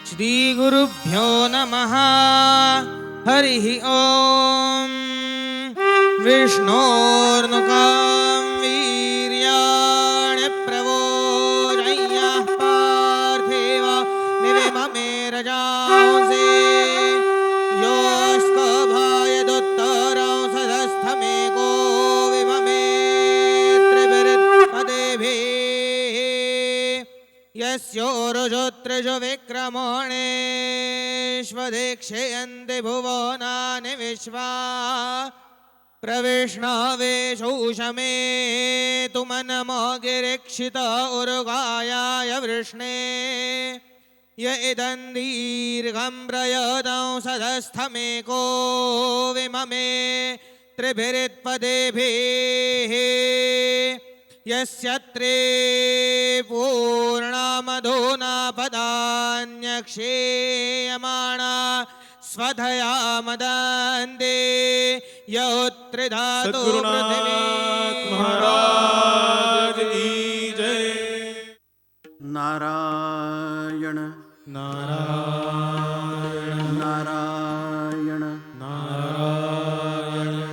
श्रीगुरुभ्यो नमः। हरिः ओम्। विष्णोर्नुकां वीर्याणि प्रवोचय्यः पार्थिव निविममे रजांसि योऽस्कभायदुत्तरं सदस्थमेको विममे त्रिभिर्पदेभिः यस्योरुजोत्रिषु विक्रमणेष्वदीक्षयन्ति भुवनानि विश्वा प्रविष्णवेशौषमे तु मनमो गिरीक्षित उरुगायाय वृष्णे य इदं दीर्घं प्रयतं सदस्थमेको विममे त्रिभिरित्पदेभिः यस्य त्रि पूर्णमधुना पदान्यक्षेयमाणा स्वधया मदन्ते यौत्रिधातु सद्गुरुनाथ महाराज की जय। नारायण नारायण नारायण नारायण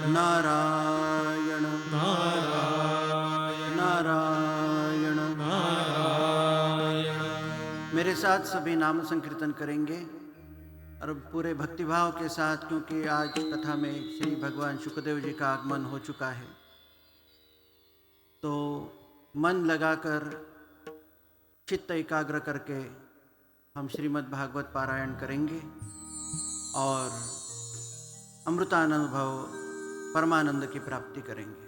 नारायण नारायण नारायण। नारायण। मेरे साथ सभी नाम संकीर्तन करेंगे और पूरे भक्तिभाव के साथ, क्योंकि आज कथा में श्री भगवान शुकदेव जी का आगमन हो चुका है, तो मन लगाकर चित्त एकाग्र करके हम श्रीमद् भागवत पारायण करेंगे और अमृतानुभव परमानंद की प्राप्ति करेंगे।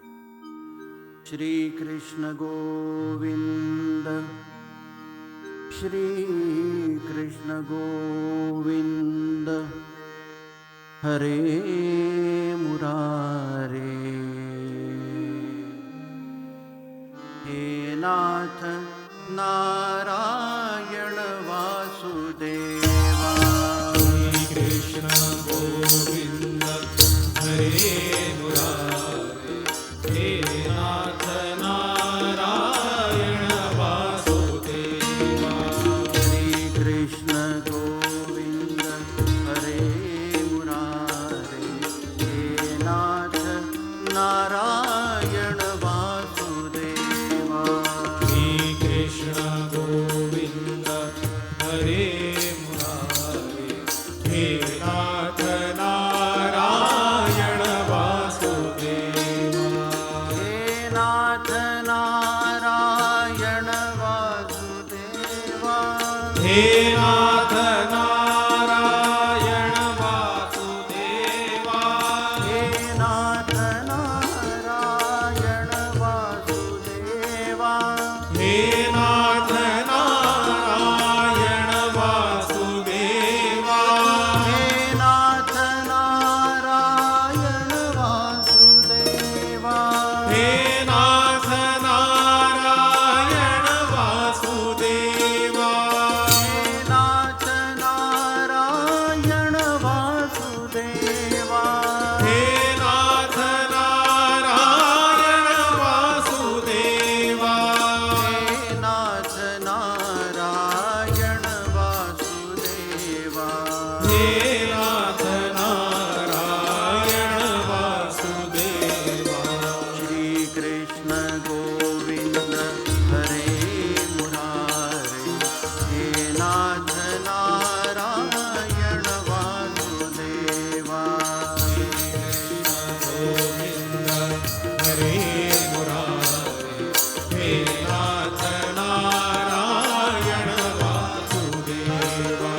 श्री कृष्ण गोविंद श्री कृष्ण गोविंद हरे मुरारे। हे नाथ नारायण वासुदेवा। श्री कृष्ण गोविंद हरे मुरारे। हे नाथ नारायण वासुदेवा। श्री कृष्ण गोविंद हरे मुरारे। हे नाथ नारायण वासुदेवा। श्री कृष्ण गोविंद हरे मुरारे। हे नाथ नारायण वासुदेवा। हे नाथ नारायण वासुदेवा। हे नाथ नारायण वासुदेवा। हे नाथ नारायण वासुदेवा। हे नाथ नारायण वासुदेवा। हे नाथ नारायण वासुदेवा। हे नाथ नारायण वासुदेवा। हे नाथ नारायण वासुदेवा। हे नाथ नारायण वासुदेवा। हे नाथ नारायण वासुदेवा। हे नाथ नारायण वासुदेवा। श्री कृष्ण गोविंद हरे मुरारे। हे नाथ नारायण वासुदेवा। गोविंद हरे मुरारे। हे नाथ नारायण वासुदेवा।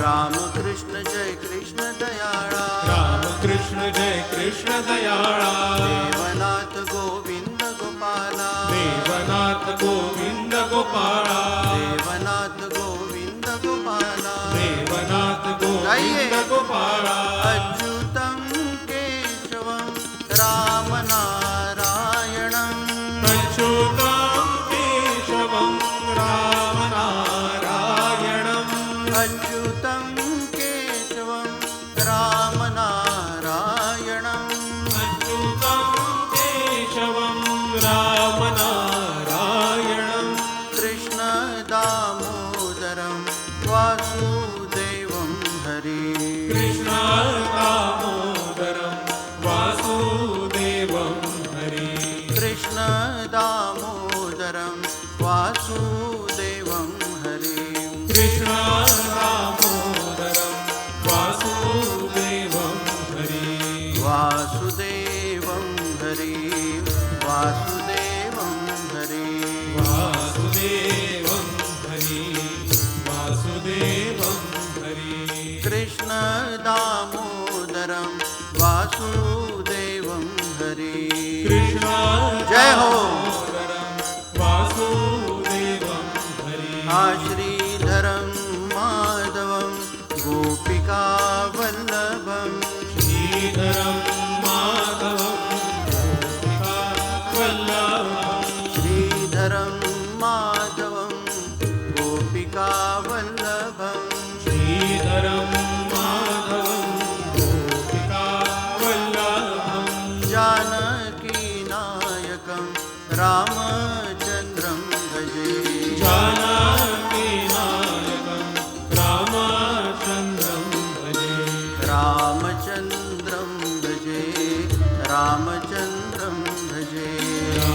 राम कृष्ण जय कृष्ण दयाळा। राम कृष्ण जय कृष्ण दयाळा। देवनाथ गोविंद गोपाला। देवनाथ गोविंद गोपाळा। देवनाथ गोविंद गोपाला। देवनाथ गोविंद गाइए। गोपाळा। अच्युतं केशवं राम नारायणम्। अच्युतं केशवं राम नारायणम्। अच्युतं केशवं राम नारायणम्। अच्युतं केशवं राम नारायणम्। कृष्ण दामोदरं वासुदेवं हरि कृष्ण दामोदरं वासुदेवं हरि कृष्ण दामोदरं वासुदेवं हरि कृष्ण दामोदरं वासुदेवं हरि वासुदेवं हरि वासुदेवं हरि वासुदेवं हरि वासुदेवं हरि कृष्ण दामोदरं वासुदेवं हरि कृष्ण जय हो दामोदरं वासुदेवं हरि श्रीधरं माधवं गोपिका वल्लभं श्रीधरं माधवं गोपिका वल्लभं श्रीधरं माधवं गोपिका वल्लभं श्रीधरं माधवं गोपिका वल्लभं जानकीनायकं रामचन्द्रं भजे जानकीनायकं रामचन्द्रं भजे रामचन्द्रं भजे रामचन्द्रं भजे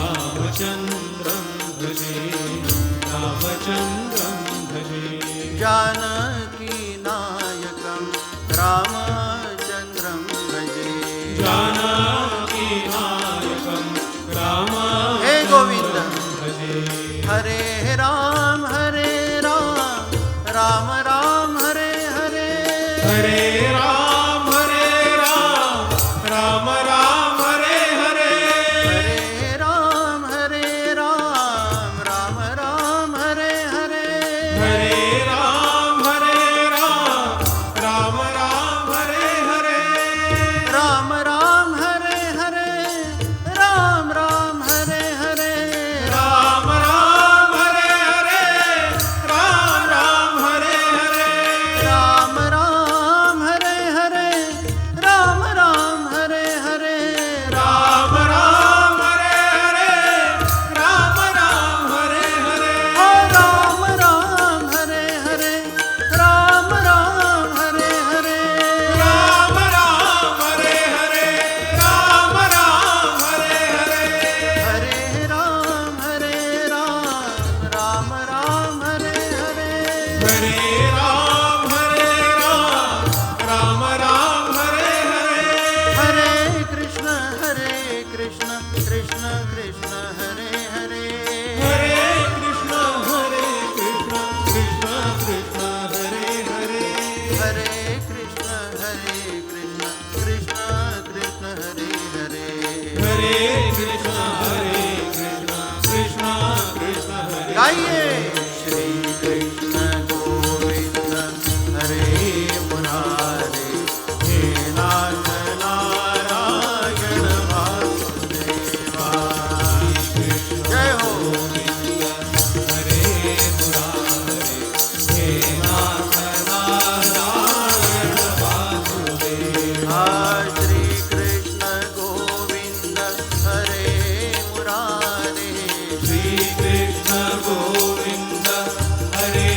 रामचन्द्रं भजे रामचन्द्रं भजे जानकीनायकं रामचन्द्रं भजे जानकीनायकं हे गोविंद भजे हरे राम राम राम हरे हरे हरे राम राम राम हरे हरे हरे राम राम राम हरे हरे हरे राम राम राम हरे हरे राम राम हरे हरे राम राम हरे हरे राम राम हरे हरे राम राम हरे हरे राम राम हरे हरे राम राम हरे हरे राम राम हरे हरे राम राम हरे हरे राम राम हरे हरे राम राम हरे हरे राम राम हरे हरे राम राम हरे हरे हरे राम राम राम हरे हरे हरे राम राम राम हरे हरे हरे कृष्ण कृष्ण कृष्ण हरे हरे हरे कृष्ण कृष्ण कृष्ण हरे हरे हरे कृष्ण कृष्ण कृष्ण हरे हरे हरे कृष्ण कृष्ण कृष्ण हरे गाइए श्री कृष्ण गोविंद हरे मुरारे हे नाथ नारायण वासुदेवा जय हो हरे मुरारे हे नाथ नारायण वासुदेवा श्री कृष्ण गोविंद हरे मुरारे श्री कृष्ण गोविंद हरे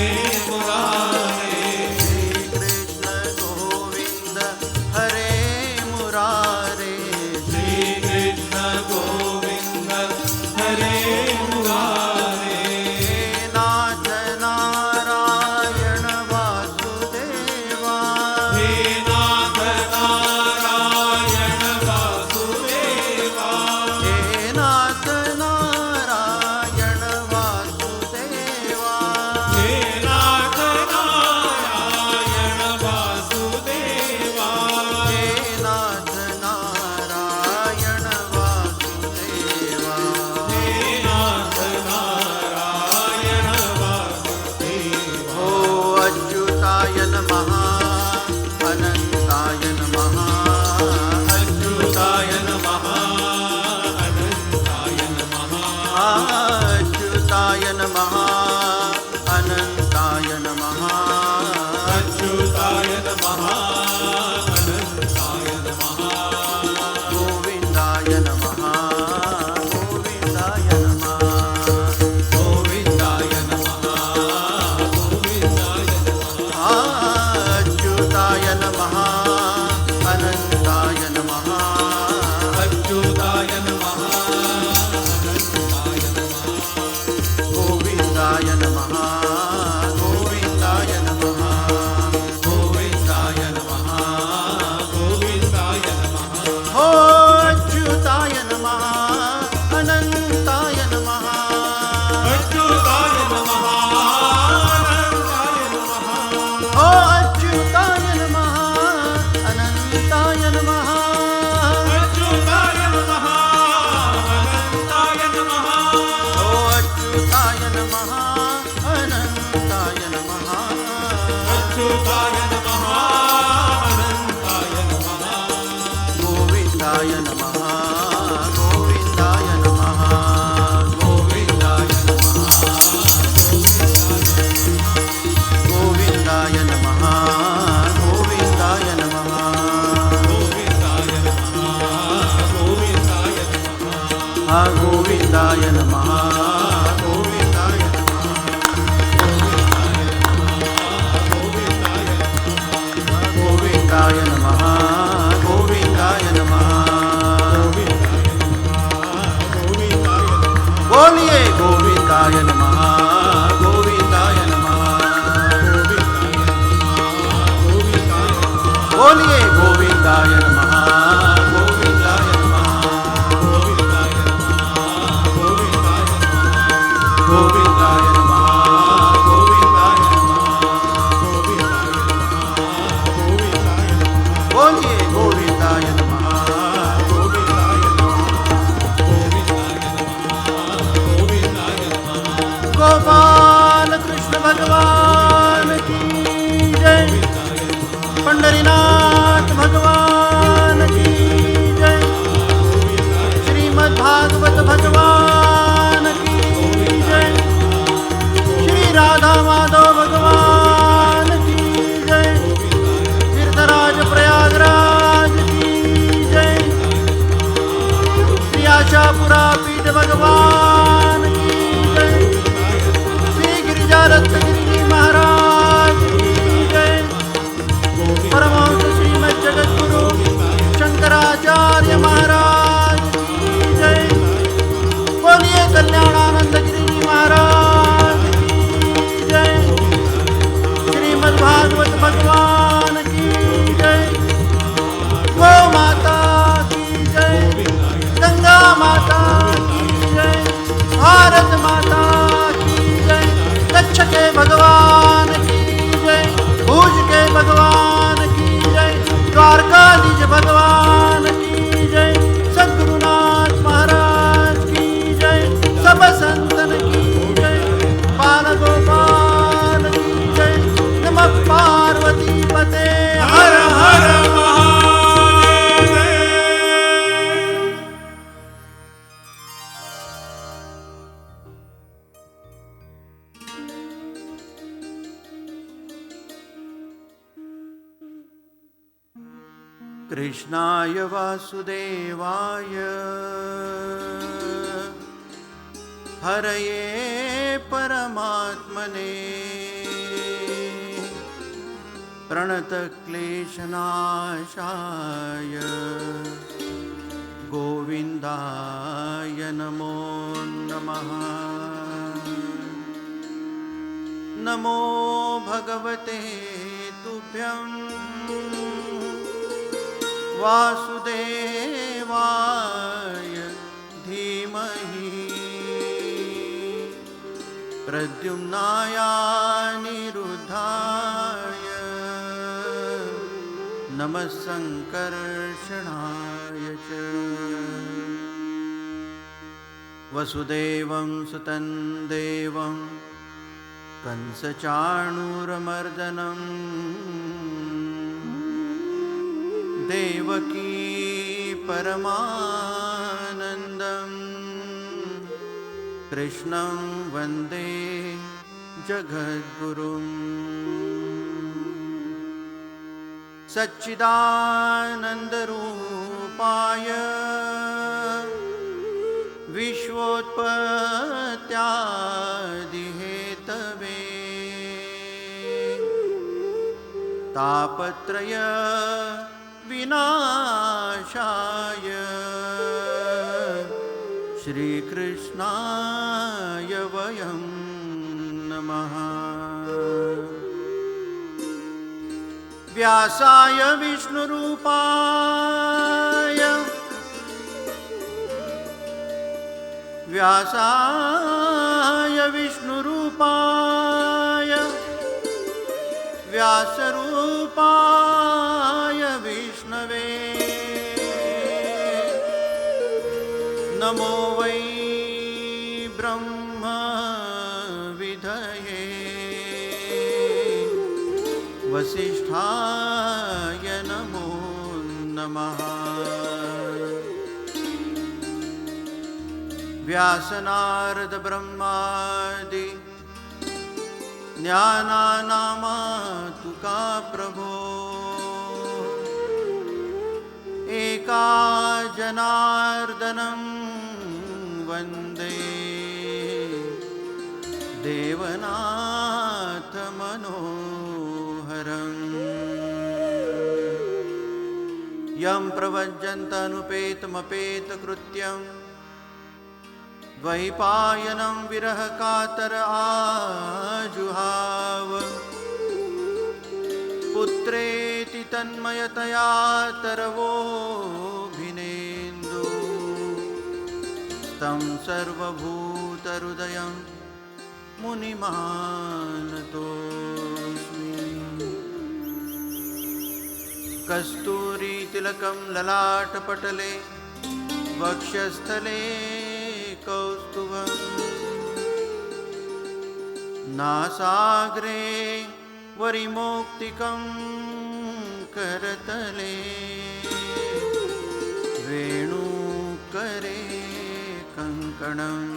मुरारे श्री कृष्ण गोविंद हरे मुरारे श्री कृष्ण गोविंद हरे मुरारे हे नाथ नारायण वासुदेवा हे नाथ नारायण वासुदेवा हे नाथ नारायण वासुदेवा हे नाथ नारायण वासुदेवा हे नाथ नारायण वासुदेवा हे नाथ नारायण वासुदेवा ओ अच्युताय नमः अनंताय नमः अच्युताय नमः अनन्ताय नमः अच्युताय नमः अनंताय नमः अच्युताय नमः अनन्ताय नमः गोविंदाय नमः गोविंदाय नमः गोविन्दाय नमः गोविन्दाय नमः अच्युताय अच्युताय नमः अनंताय नमः गोविंदाय नमः गोविंदाय नमः गोविंदाय नमः गोविंदाय नमः गोविंदाय नमः गोविंदाय नमः गोविंदाय नमः गोविंदाय नमः गोविंदाय गोविंदाय नमः गोविंदाय नमः बोलिए गोविंदाय नमः गोविंदाय नमः बोलिए गोविंदाय नमः गोविंदाय नमः गोविंदाय नमः गोविंदाय नमः बोलिए गोविंदाय नमः गोपाल कृष्ण भगवान की जय पंढरीनाथ भगवान की जय श्रीमद् भागवत भगवान की जय श्री राधा माधव भगवान की जय तीर्थराज प्रयागराज की जय श्री आशापुरा पीठ भगवान की जय श्री गिरिजा रत्नगिरी महाराज की जय परमहंस श्रीमद् जगद्गुरु शंकराचार्य महाराज की जय बोलिए कल्याणानंद गिरी महाराज की जय श्रीमद् भागवत भगवान की जय गौ माता की जय गंगा माता की जय भारत माता की जय कच्छ के भगवान की जय भुज के भगवान की जय द्वारकाधीश भगवान की जय सद्गुरुनाथ महाराज की जय सब संतन की जय बाल गोपाल की जय नमः पार्वती पते हर हर महादेव कृष्णाय वासुदेवाय हरये परमात्मने प्रणतक्लेशनाशाय गोविन्दाय नमो नमः नमो भगवते तुभ्यं वासुदेवाय धीमहि प्रद्युम्नायानिरुद्धाय नमः संकर्षणाय च वसुदेवं सुतं देवं कंसचाणूरमर्दनं देवकी परमानन्दं कृष्णं वन्दे जगद्गुरुम् सच्चिदानन्दरूपाय विश्वोत्पत्त्यादिहेतवे तापत्रय विनाशाय श्रीकृष्णाय वयं नमः व्यासाय विष्णुरूपाय व्यासाय विष्णुरूपाय व्यासरूपाय विष्णवे नमो वै ब्रह्म विधये वसिष्ठाय नमो नमः। व्यासनारद ब्रह्मादि ज्ञानानामातुका प्रभो। एका जनार्दनं वन्दे देवनाथ मनोहरम्। यं प्रवज्जन्तनुपेतमपेतकृत्यं द्वैपायनं विरह कातर आजुहाव। पुत्रेति तन्मयतया तरवोऽभिनेन्दु तं सर्वभूतहृदयं मुनिमानतोऽस्मि। कस्तूरीतिलकं ललाटपटले वक्षस्थले कौस्तुभं नासाग्रे वरिमौक्तिकं करतले वेणुकरे कङ्कणम्।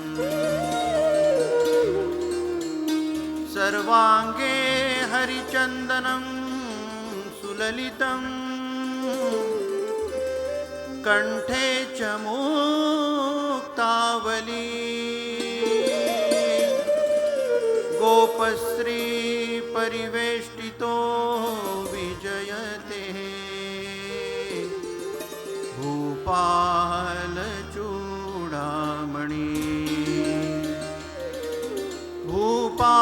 सर्वाङ्गे हरिचन्दनं सुललितं कण्ठे च मुक्तावली। गोपश्री परिवेष्टितो विजयते भूपालचूडामणि। भूपालचूडामणि।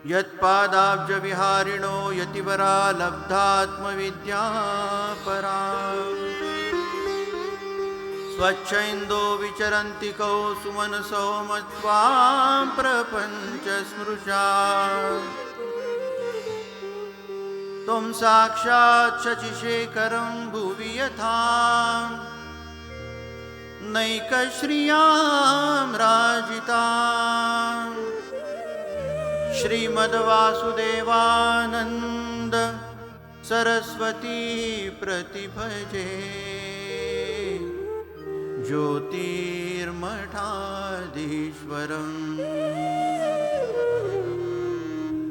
यत्पादाब्जविहारिणो यतिवरा लब्धात्मविद्या परा। स्वच्छेन्दो विचरन्ति कौ सुमनसो मत्वां प्रपञ्चस्मृशा। त्वं साक्षात् शशिशेखरं भुवि यथा नैकश्रियां राजिताम्। श्रीमद्वासुदेवानन्द सरस्वती प्रतिभजे ज्योतिर्मठाधीश्वरम्।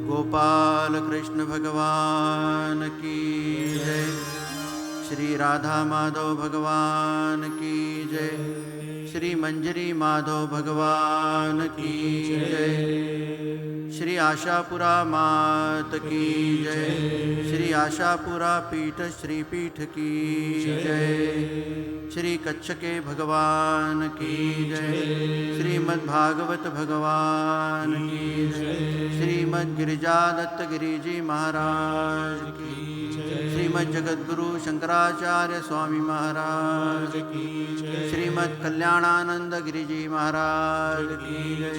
गोपाल कृष्ण भगवान की जय। श्री राधा माधव भगवान की जय। श्री मंजरी माधव भगवान की जय। श्री आशापुरा मात की जय। श्री आशापुरा पीठ श्री पीठ की जय। श्री कच्छ के भगवान की जय। श्रीमद्भागवत भगवान की जय। श्रीमद् गिरिजादत्त गिरिजी महाराज की जय। श्रीमद् जगद्गुरु शंकराचार्य स्वामी महाराज की जय। श्रीमद् कल्याणानंद गिरिजी महाराज की जय।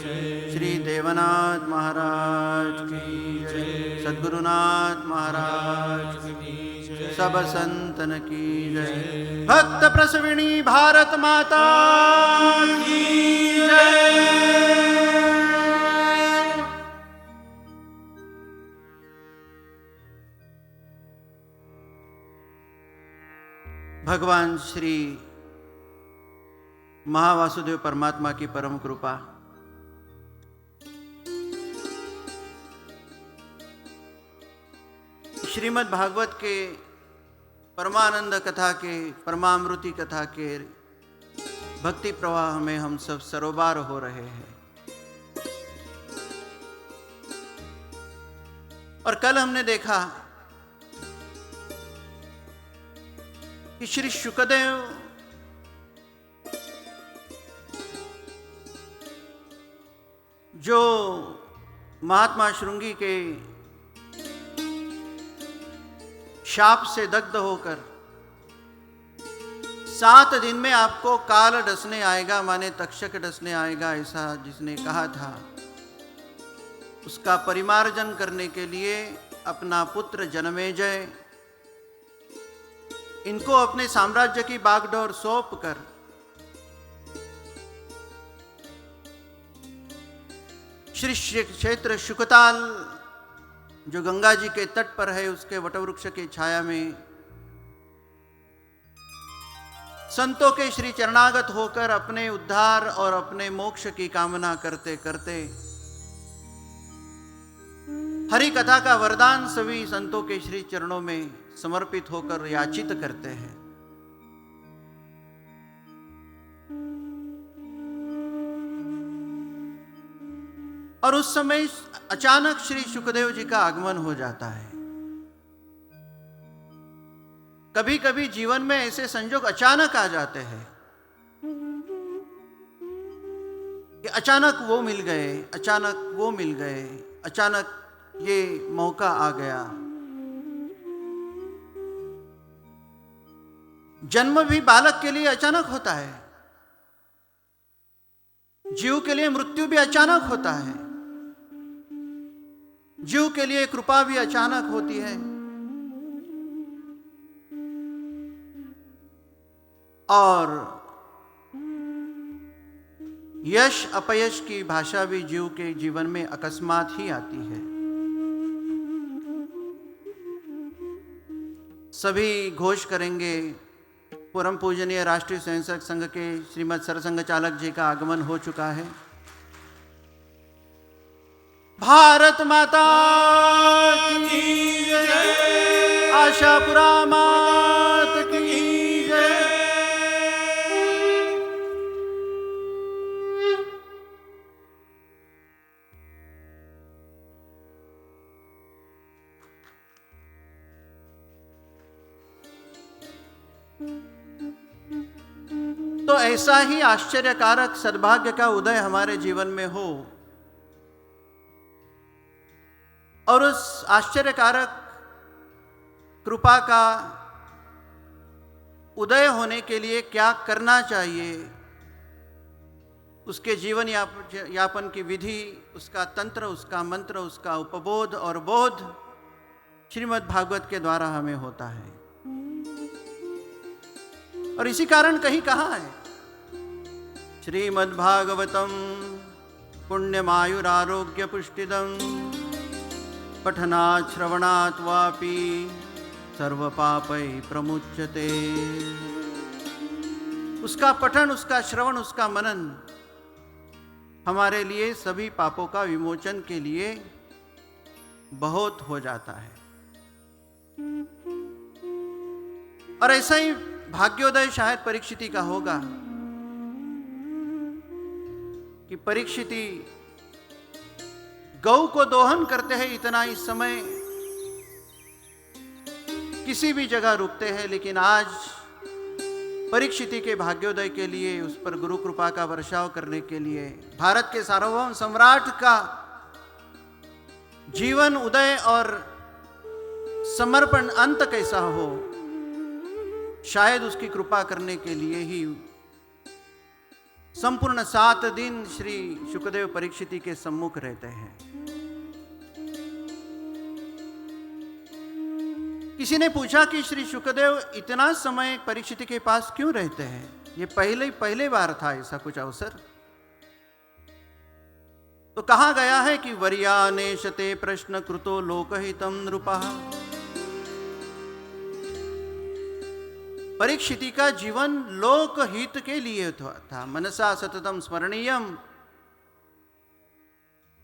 श्री देवनाथ महाराज की जय। सद्गुरुनाथ महाराज की जय। सब संतन की जय। भक्त प्रसविणी भारत माता की जय। भगवान श्री महावासुदेव परमात्मा की परम कृपा, श्रीमद् भागवत के परमानंद कथा के परमामृति कथा के भक्ति प्रवाह में हम सब सरोबार हो रहे हैं। और कल हमने देखा कि श्री शुकदेव जो महात्मा श्रृंगी के शाप से दग्ध होकर 7 दिन में आपको काल डसने आएगा, माने तक्षक डसने आएगा, ऐसा जिसने कहा था, उसका परिमार्जन करने के लिए अपना पुत्र जनमेजय इनको अपने साम्राज्य की बागडोर सौंप कर श्री क्षेत्र शुकताल जो गंगा जी के तट पर है, उसके वटवृक्ष की छाया में संतों के श्री चरणागत होकर अपने उद्धार और अपने मोक्ष की कामना करते करते हरि कथा का वरदान सभी संतों के श्री चरणों में समर्पित होकर याचित करते हैं। और उस समय अचानक श्री शुकदेव जी का आगमन हो जाता है। कभी कभी जीवन में ऐसे संजोग अचानक आ जाते हैं कि अचानक वो मिल गए, अचानक वो मिल गए, अचानक ये मौका आ गया। जन्म भी बालक के लिए अचानक होता है, जीव के लिए मृत्यु भी अचानक होता है, जीव के लिए कृपा भी अचानक होती है, और यश अपयश की भाषा भी जीव के जीवन में अकस्मात ही आती है। सभी घोष करेंगे, परम पूजनीय राष्ट्रीय स्वयंसेवक संघ के श्रीमद सरसंघ चालक जी का आगमन हो चुका है। भारत माता की जय, आशापुरा मात की जय। तो ऐसा ही आश्चर्यकारक सद्भाग्य का उदय हमारे जीवन में हो, और उस आश्चर्यकारक कृपा का उदय होने के लिए क्या करना चाहिए, उसके जीवन यापन की विधि, उसका तंत्र, उसका मंत्र, उसका उपबोध और बोध श्रीमद् भागवत के द्वारा हमें होता है। और इसी कारण कहीं कहा है, श्रीमद्भागवतम पुण्यमायुरारोग्य पुष्टिदम पठनात् श्रवणात् वापि सर्वपापै प्रमुच्यते। उसका पठन, उसका श्रवण, उसका मनन हमारे लिए सभी पापों का विमोचन के लिए बहुत हो जाता है। और ऐसा ही भाग्योदय शायद परीक्षिति का होगा कि परीक्षिति गौ को दोहन करते हैं, इतना इस समय किसी भी जगह रुकते हैं, लेकिन आज परीक्षिति के भाग्योदय के लिए, उस पर गुरु कृपा का वर्षाव करने के लिए, भारत के सार्वभौम सम्राट का जीवन उदय और समर्पण अंत कैसा हो, शायद उसकी कृपा करने के लिए ही संपूर्ण 7 दिन श्री शुकदेव परीक्षिति के सम्मुख रहते हैं। किसी ने पूछा कि श्री शुकदेव इतना समय परीक्षिति के पास क्यों रहते हैं? ये पहले बार था ऐसा कुछ अवसर। तो कहा गया है कि वर्यानेशते प्रश्न कृतो लोकहितम नृपः। परीक्षिति का जीवन लोकहित के लिए था। मनसा सततम स्मरणीयम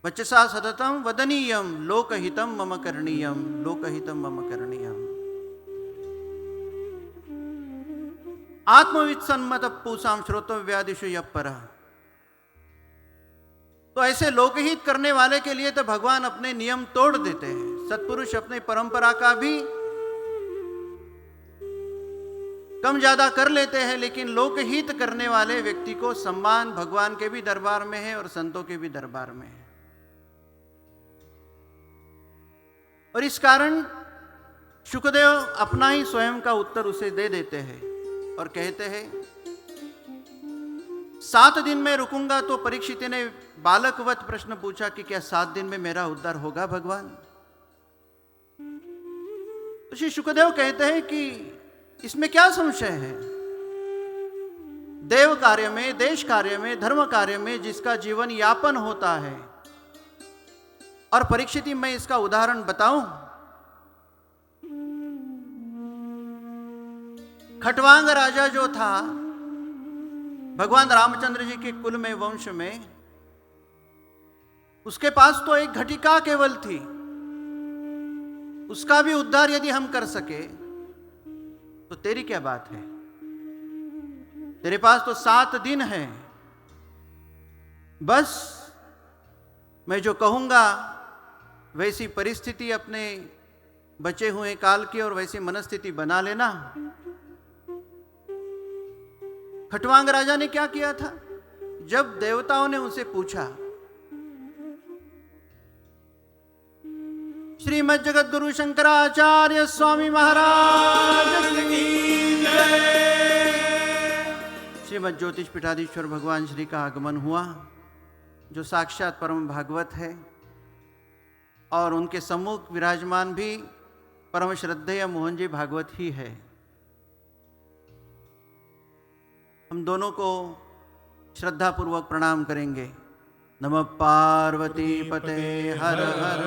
वचसा सततम वदनीयम लोकहितम मम करणीयम, लोकहितम मम करणीयम। आत्मविद सन्मत पूसाम श्रोतव्यादिषु यः परः। तो ऐसे लोकहित करने वाले के लिए तो भगवान अपने नियम तोड़ देते हैं। सत्पुरुष अपनी परंपरा का भी कम ज्यादा कर लेते हैं, लेकिन लोकहित करने वाले व्यक्ति को सम्मान भगवान के भी दरबार में है और संतों के भी दरबार में है। और इस कारण शुकदेव अपना ही स्वयं का उत्तर उसे दे देते हैं और कहते हैं, 7 दिन में रुकूंगा। तो परीक्षित ने बालकवत प्रश्न पूछा कि क्या 7 दिन में मेरा उद्धार होगा भगवान? तो श्री शुकदेव कहते हैं कि इसमें क्या संशय है? देव कार्य में, देश कार्य में, धर्म कार्य में जिसका जीवन यापन होता है, और परीक्षित, मैं इसका उदाहरण बताऊं। खटवांग राजा जो था भगवान रामचंद्र जी के कुल में, वंश में, उसके पास तो एक घटिका केवल थी। उसका भी उद्धार यदि हम कर सके तो तेरी क्या बात है। तेरे पास तो 7 दिन है। बस मैं जो कहूंगा वैसी परिस्थिति अपने बचे हुए काल की और वैसी मनस्थिति बना लेना। खटवांग राजा ने क्या किया था? जब देवताओं ने उनसे पूछा, श्रीमद् जगत गुरु शंकराचार्य स्वामी महाराज की जय। श्रीमद् ज्योतिष पीठाधीश्वर भगवान श्री का आगमन हुआ, जो साक्षात परम भागवत है, और उनके सम्मुख विराजमान भी परम श्रद्धेय मोहन जी भागवत ही है। हम दोनों को श्रद्धापूर्वक प्रणाम करेंगे। नमः पार्वती पते हर हर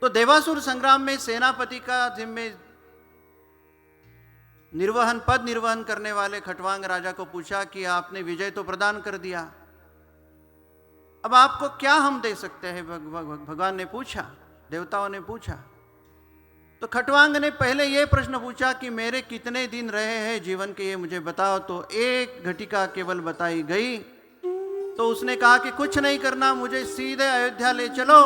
तो देवासुर संग्राम में सेनापति का जिम्मे पद निर्वहन करने वाले खटवांग राजा को पूछा कि आपने विजय तो प्रदान कर दिया, अब आपको क्या हम दे सकते हैं? भगवान ने पूछा, देवताओं ने पूछा। तो खटवांग ने पहले यह प्रश्न पूछा कि मेरे कितने दिन रहे हैं जीवन के, ये मुझे बताओ। तो एक घटिका केवल बताई गई। तो उसने कहा कि कुछ नहीं करना, मुझे सीधे अयोध्या ले चलो,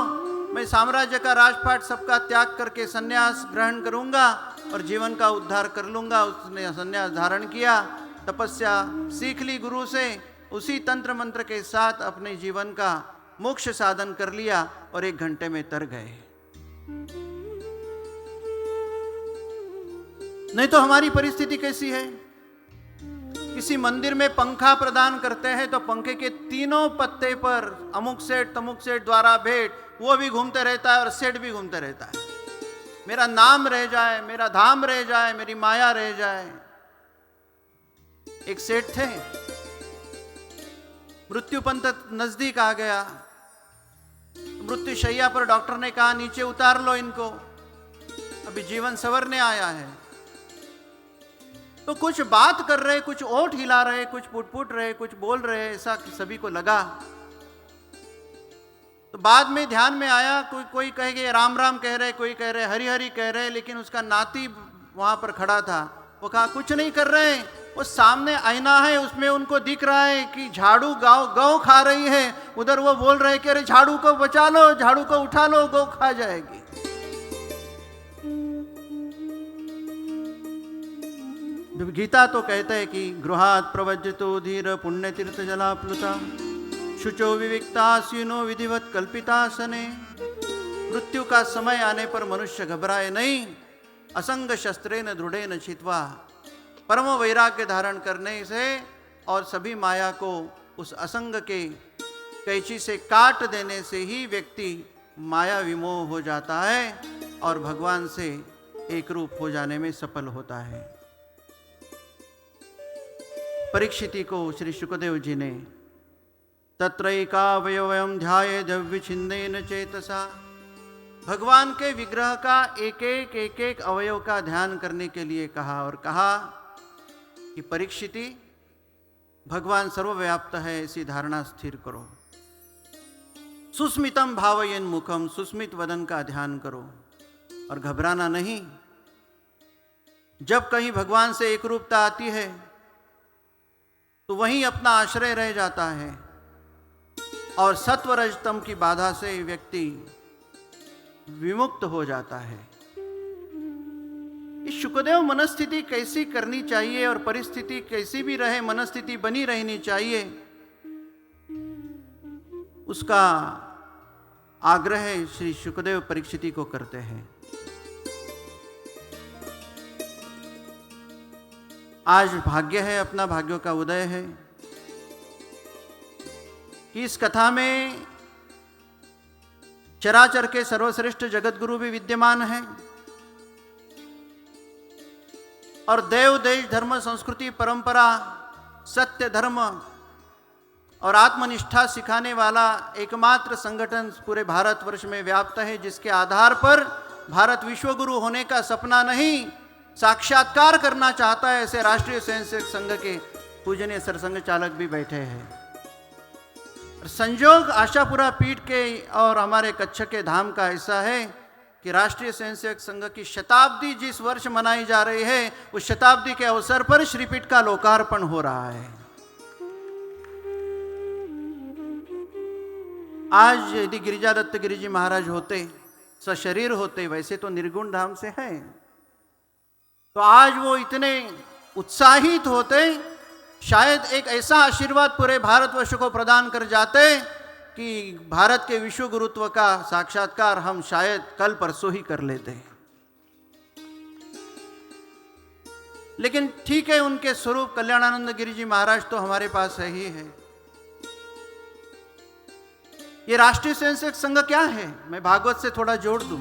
मैं साम्राज्य का राजपाट सबका त्याग करके सन्यास ग्रहण करूंगा और जीवन का उद्धार कर लूंगा। उसने सन्यास धारण किया, तपस्या सीख ली गुरु से, उसी तंत्र मंत्र के साथ अपने जीवन का मोक्ष साधन कर लिया और 1 घंटे में तर गए। नहीं तो हमारी परिस्थिति कैसी है? किसी मंदिर में पंखा प्रदान करते हैं तो पंखे के तीनों पत्ते पर अमुक सेठ तमुक सेठ द्वारा भेंट, वो भी घूमते रहता है और सेठ भी घूमते रहता है। मेरा नाम रह जाए, मेरा धाम रह जाए, मेरी माया रह जाए। एक सेठ थे, मृत्यु पंथ नजदीक आ गया। मृत्यु शैया पर डॉक्टर ने कहा नीचे उतार लो इनको, अभी जीवन संवरने आया है। तो कुछ बात कर रहे, कुछ ओठ हिला रहे, कुछ पुट रहे, कुछ बोल रहे, ऐसा सभी को लगा। तो बाद में ध्यान में आया, कोई कहे राम राम कह रहे, कोई कह रहे हरि हरि कह रहे, लेकिन उसका नाती वहां पर खड़ा था। वो कहा कुछ नहीं कर रहे, वो सामने आईना है, उसमें उनको दिख रहा है कि झाड़ू गौ खा रही है। उधर वो बोल रहे कि अरे झाड़ू को बचा लो, झाड़ू को उठा लो, गौ खा जाएगी। गीता तो कहता है कि गृहात प्रवज्यतो धीर पुण्य तीर्थ जलाप्लुता शुचो विविक्तासीनो विधिवत कल्पितासने। मृत्यु का समय आने पर मनुष्य घबराए नहीं, असंग शस्त्रेन दृढ़ेन छित्वा, परम वैराग्य धारण करने से और सभी माया को उस असंग के कैंची से काट देने से ही व्यक्ति माया विमोह हो जाता है और भगवान से एक रूप हो जाने में सफल होता है। परीक्षिति को श्री शुकदेव जी ने तत्रैकावयवं ध्यायेद् विच्छिन्नेन चेतसा, भगवान के विग्रह का एक एक अवयव का ध्यान करने के लिए कहा और कहा कि परीक्षिति, भगवान सर्वव्याप्त है, ऐसी धारणा स्थिर करो। सुस्मितम भावयन मुखम, सुस्मित वदन का ध्यान करो और घबराना नहीं। जब कहीं भगवान से एक रूपता आती है तो वहीं अपना आश्रय रह जाता है और सत्व रजतम की बाधा से व्यक्ति विमुक्त हो जाता है। इस शुकदेव मनस्थिति कैसी करनी चाहिए और परिस्थिति कैसी भी रहे, मनस्थिति बनी रहनी चाहिए, उसका आग्रह श्री शुकदेव परीक्षिति को करते हैं। आज भाग्य है, अपना भाग्यों का उदय है कि इस कथा में चराचर के सर्वश्रेष्ठ जगत गुरु भी विद्यमान है और देव देश धर्म संस्कृति परंपरा सत्य धर्म और आत्मनिष्ठा सिखाने वाला एकमात्र संगठन पूरे भारतवर्ष में व्याप्त है, जिसके आधार पर भारत विश्व गुरु होने का सपना नहीं साक्षात्कार करना चाहता है। ऐसे राष्ट्रीय स्वयंसेवक संघ के पूजनीय सरसंघ चालक भी बैठे हैं। संयोग आशापुरा पीठ के और हमारे कच्छ के धाम का ऐसा है कि राष्ट्रीय स्वयंसेवक संघ की शताब्दी जिस वर्ष मनाई जा रही है, उस शताब्दी के अवसर पर श्रीपीठ का लोकार्पण हो रहा है। आज यदि गिरिजादत्त गिरि जी महाराज होते, सशरीर होते, वैसे तो निर्गुण धाम से हैं, तो आज वो इतने उत्साहित होते, शायद एक ऐसा आशीर्वाद पूरे भारतवर्ष को प्रदान कर जाते कि भारत के विश्व गुरुत्व का साक्षात्कार हम शायद कल परसों ही कर लेते। लेकिन ठीक है, उनके स्वरूप कल्याणानंद गिरि जी महाराज तो हमारे पास है ही है। ये राष्ट्रीय स्वयंसेवक संघ क्या है, मैं भागवत से थोड़ा जोड़ दूं।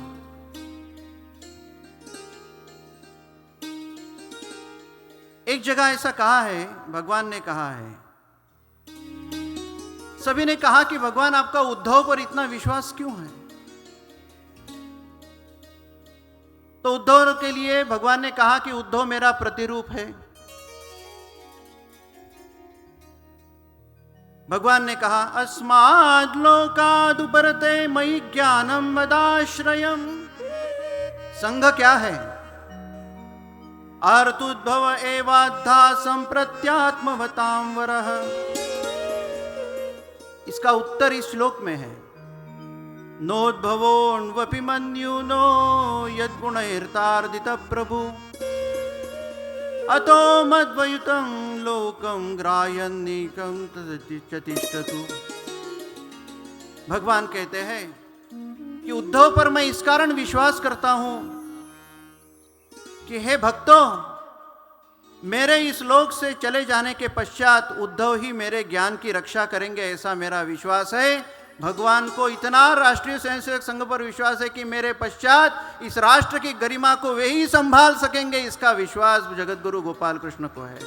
एक जगह ऐसा कहा है, भगवान ने कहा है, सभी ने कहा कि भगवान आपका उद्धव पर इतना विश्वास क्यों है? तो उद्धव के लिए भगवान ने कहा कि उद्धव मेरा प्रतिरूप है। भगवान ने कहा अस्माद् लोकाद् उपरते मयि ज्ञानम मदाश्रयम्। संघ क्या है? अर्तुद्भव एवाद्धा संप्रत्यात्मवतां वरः। इसका उत्तर इस श्लोक में है, नोद्भवोऽन्वपि मन्युनो यद्गुणैर्तार्दितः प्रभु अतो मद्वयुतं लोकं ग्राह्यन्नीकं ततिष्ठतु। भगवान कहते हैं कि उद्धव पर मैं इस कारण विश्वास करता हूं कि हे भक्तों, मेरे इस लोक से चले जाने के पश्चात उद्धव ही मेरे ज्ञान की रक्षा करेंगे, ऐसा मेरा विश्वास है। भगवान को इतना राष्ट्रीय स्वयंसेवक संघ पर विश्वास है कि मेरे पश्चात इस राष्ट्र की गरिमा को वे ही संभाल सकेंगे, इसका विश्वास जगत गुरु गोपाल कृष्ण को है।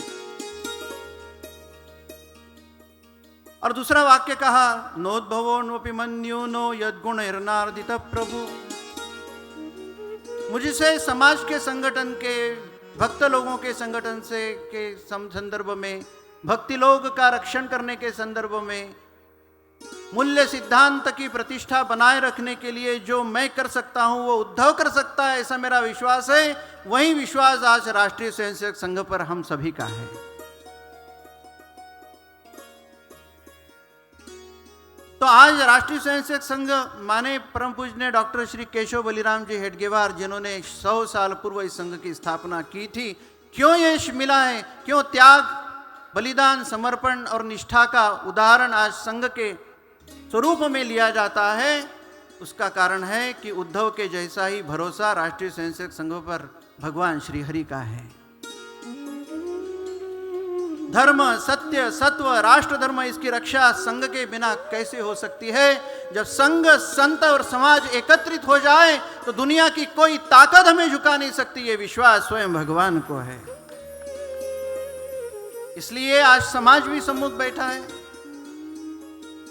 और दूसरा वाक्य कहा, नोद्भवोऽन्वपि मन्युनो यद्गुणैर्नार्दितः प्रभु। मुझसे समाज के संगठन के, भक्त लोगों के संगठन से के संदर्भ में, भक्ति लोग का रक्षण करने के संदर्भ में, मूल्य सिद्धांत की प्रतिष्ठा बनाए रखने के लिए जो मैं कर सकता हूं वो उद्धव कर सकता है, ऐसा मेरा विश्वास है। वही विश्वास आज राष्ट्रीय स्वयंसेवक संघ पर हम सभी का है। तो आज राष्ट्रीय स्वयंसेवक संघ माने परम पूजनीय डॉक्टर श्री केशव बलिराम जी हेडगेवार, जिन्होंने 100 साल पूर्व इस संघ की स्थापना की थी, क्यों यश मिला है, क्यों त्याग, बलिदान, समर्पण और निष्ठा का उदाहरण आज संघ के स्वरूप में लिया जाता है, उसका कारण है कि उद्धव के जैसा ही भरोसा राष्ट्रीय स्वयंसेवक संघ पर भगवान श्री हरि का है। धर्म, सत्य, सत्व, राष्ट्र धर्म, इसकी रक्षा संघ के बिना कैसे हो सकती है? जब संघ, संत और समाज एकत्रित हो जाए तो दुनिया की कोई ताकत हमें झुका नहीं सकती, ये विश्वास स्वयं भगवान को है। इसलिए आज समाज भी सम्मुख बैठा है,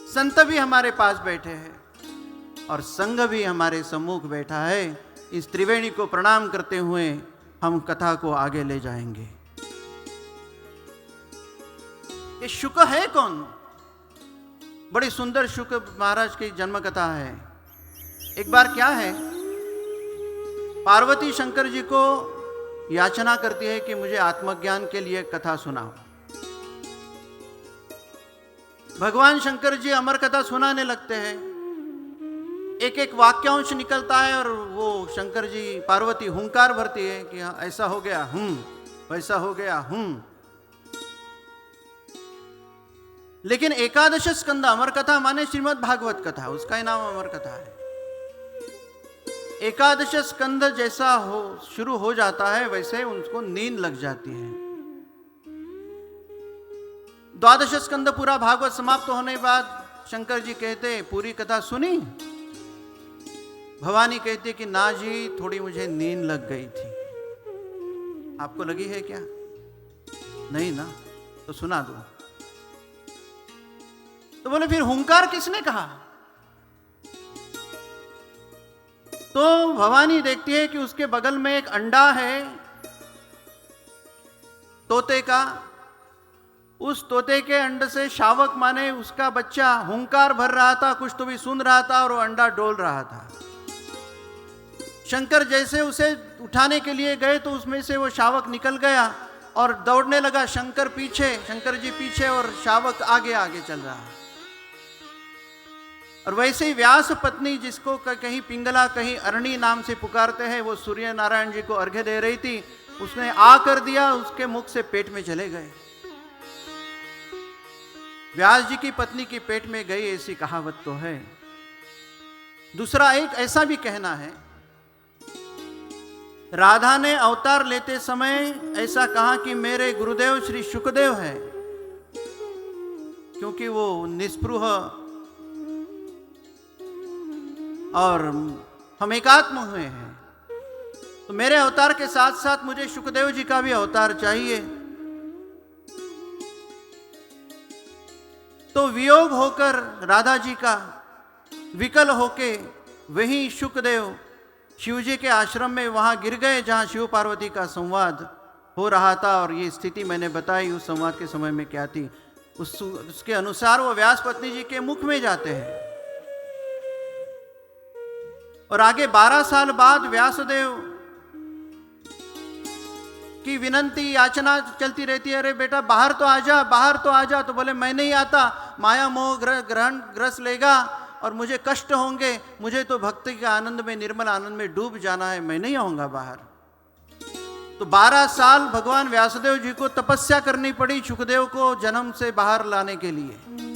संत भी हमारे पास बैठे हैं और संघ भी हमारे सम्मुख बैठा है। इस त्रिवेणी को प्रणाम करते हुए हम कथा को आगे ले जाएंगे। ये शुक है कौन? बड़ी सुंदर शुक महाराज की जन्म कथा है। एक बार क्या है, पार्वती शंकर जी को याचना करती है कि मुझे आत्मज्ञान के लिए कथा सुनाओ। भगवान शंकर जी अमर कथा सुनाने लगते हैं, एक एक वाक्यांश निकलता है और वो शंकर जी, पार्वती हुंकार भरती है कि हाँ ऐसा हो गया, वैसा हो गया, लेकिन एकादश स्कंद, अमर कथा माने श्रीमद् भागवत कथा, उसका ही नाम अमर कथा है। एकादश स्कंद जैसा शुरू हो जाता है वैसे उनको नींद लग जाती है। द्वादश स्कंद पूरा भागवत समाप्त होने के बाद शंकर जी कहते पूरी कथा सुनी? भवानी कहती कि ना जी, थोड़ी मुझे नींद लग गई थी। आपको लगी है क्या? नहीं ना, तो सुना दो। तो बोले फिर हुंकार किसने कहा? तो भवानी देखती है कि उसके बगल में एक अंडा है तोते का। उस तोते के अंडे से शावक माने उसका बच्चा हुंकार भर रहा था, कुछ तो भी सुन रहा था और वो अंडा डोल रहा था। शंकर जैसे उसे उठाने के लिए गए तो उसमें से वो शावक निकल गया और दौड़ने लगा। शंकर पीछे, शंकर जी पीछे और शावक आगे आगे चल रहा। और वैसे ही व्यास पत्नी, जिसको कहीं पिंगला कहीं अरणी नाम से पुकारते हैं, वो सूर्य नारायण जी को अर्घ्य दे रही थी। उसने आ कर दिया, उसके मुख से पेट में चले गए। व्यास जी की पत्नी की पेट में गई, ऐसी कहावत तो है। दूसरा एक ऐसा भी कहना है, राधा ने अवतार लेते समय ऐसा कहा कि मेरे गुरुदेव श्री शुकदेव हैं, क्योंकि वो निस्पृह और हम एकात्म हुए हैं। तो मेरे अवतार के साथ साथ मुझे शुकदेव जी का भी अवतार चाहिए। तो वियोग होकर राधा जी का विकल होके वही शुकदेव शिवजी के आश्रम में वहां गिर गए, जहां शिव पार्वती का संवाद हो रहा था। और ये स्थिति मैंने बताई उस संवाद के समय में क्या थी। उसके अनुसार वो व्यास पत्नी जी के मुख में जाते हैं। और आगे 12 साल बाद व्यासदेव की विनंती याचना चलती रहती है, अरे बेटा बाहर तो आजा, बाहर तो आजा। तो बोले मैं नहीं आता, माया मोह ग्रहण ग्रस लेगा और मुझे कष्ट होंगे। मुझे तो भक्ति के आनंद में, निर्मल आनंद में डूब जाना है, मैं नहीं आऊंगा बाहर। तो 12 साल भगवान व्यासदेव जी को तपस्या करनी पड़ी शुकदेव को जन्म से बाहर लाने के लिए।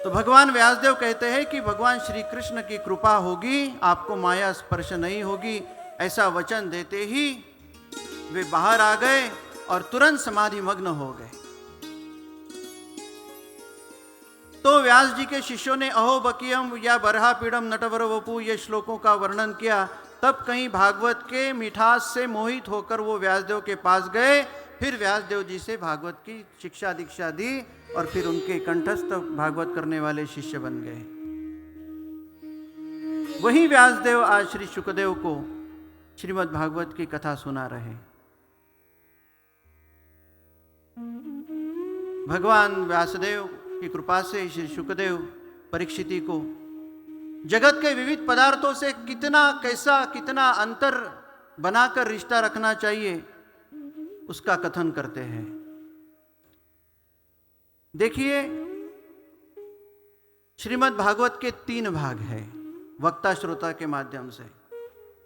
तो भगवान व्यासदेव कहते हैं कि भगवान श्री कृष्ण की कृपा होगी, आपको माया स्पर्श नहीं होगी। ऐसा वचन देते ही वे बाहर आ गए और तुरंत समाधि मग्न हो गए। तो व्यास जी के शिष्यों ने अहो बकियम या बरहा पीड़म नटवर वपु ये श्लोकों का वर्णन किया। तब कहीं भागवत के मिठास से मोहित होकर वो व्यासदेव के पास गए। फिर व्यासदेव जी से भागवत की शिक्षा दीक्षा दी और फिर उनके कंठस्थ भागवत करने वाले शिष्य बन गए। वही व्यासदेव आज श्री शुकदेव को श्रीमद् भागवत की कथा सुना रहे। भगवान व्यासदेव की कृपा से श्री शुकदेव परीक्षिति को जगत के विविध पदार्थों से कितना अंतर बनाकर रिश्ता रखना चाहिए, उसका कथन करते हैं। देखिए, श्रीमद् भागवत के 3 भाग हैं वक्ता श्रोता के माध्यम से।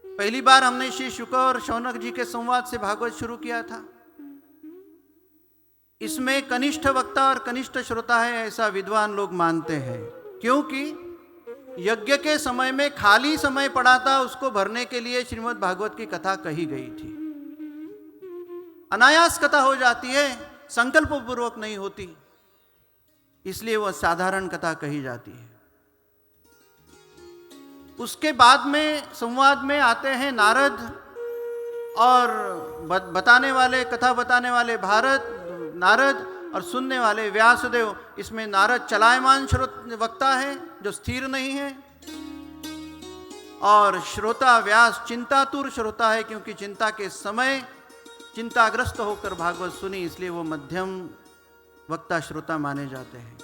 पहली बार हमने श्री शुक और शौनक जी के संवाद से भागवत शुरू किया था। इसमें कनिष्ठ वक्ता और कनिष्ठ श्रोता है, ऐसा विद्वान लोग मानते हैं, क्योंकि यज्ञ के समय में खाली समय पड़ा था, उसको भरने के लिए श्रीमद् भागवत की कथा कही गई थी। अनायास कथा हो जाती है, संकल्प पूर्वक नहीं होती, इसलिए वह साधारण कथा कही जाती है। उसके बाद में संवाद में आते हैं नारद और बताने वाले, कथा बताने वाले नारद और सुनने वाले व्यासदेव। इसमें नारद चलायमान वक्ता है जो स्थिर नहीं है, और श्रोता व्यास चिंतातुर श्रोता है, क्योंकि चिंता के समय चिंताग्रस्त होकर भागवत सुनी, इसलिए वो मध्यम वक्ता श्रोता माने जाते हैं।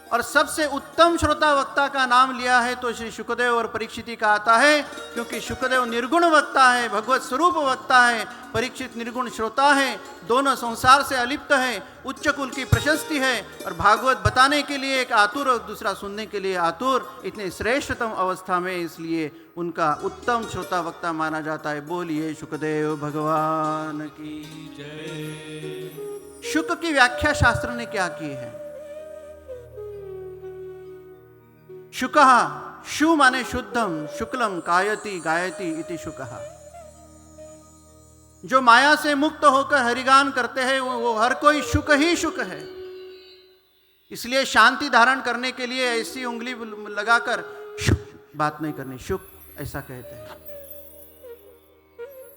और सबसे उत्तम श्रोता वक्ता का नाम लिया है तो श्री शुकदेव और परीक्षिति का आता है, क्योंकि शुकदेव निर्गुण वक्ता है, भगवत स्वरूप वक्ता है, परीक्षित निर्गुण श्रोता है। दोनों संसार से अलिप्त है, उच्च कुल की प्रशस्ति है, और भागवत बताने के लिए एक आतुर और दूसरा सुनने के लिए आतुर, इतने श्रेष्ठतम अवस्था में, इसलिए उनका उत्तम श्रोता वक्ता माना जाता है। बोलिए शुकदेव भगवान की जय। शुक की व्याख्या शास्त्र ने क्या की है? शुकः, शु माने शुद्धम, शुक्लम कायति गायति इति शुकः। जो माया से मुक्त होकर हरिगान करते हैं वो हर कोई शुक ही शुक है। इसलिए शांति धारण करने के लिए ऐसी उंगली लगाकर शुक बात नहीं करनी, शुक ऐसा कहते हैं।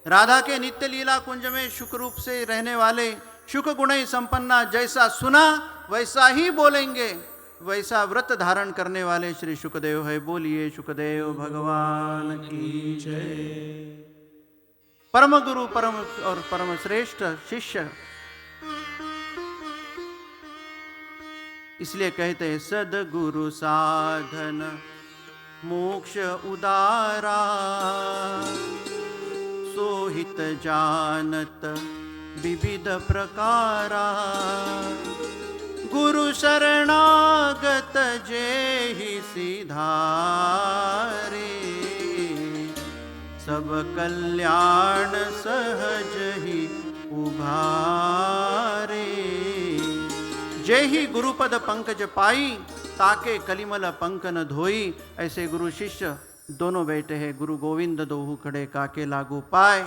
राधा के नित्य लीला कुंज में शुक रूप से रहने वाले सुख गुण संपन्ना, जैसा सुना वैसा ही बोलेंगे, वैसा व्रत धारण करने वाले श्री शुकदेव है। बोलिए शुकदेव भगवान की जय। परम गुरु परम और परम श्रेष्ठ शिष्य, इसलिए कहते हैं सदगुरु साधन मोक्ष उदारा, सोहित जानत विविध प्रकारा, गुरु शरणागत जेहि सिधारे, सब कल्याण सहज ही उभारे। जेहि गुरुपद पंकज पाई, ताके कलिमल पंक न धोई। ऐसे गुरु शिष्य दोनों बैठे हैं, गुरु गोविंद दोहु खड़े काके लागू पाए।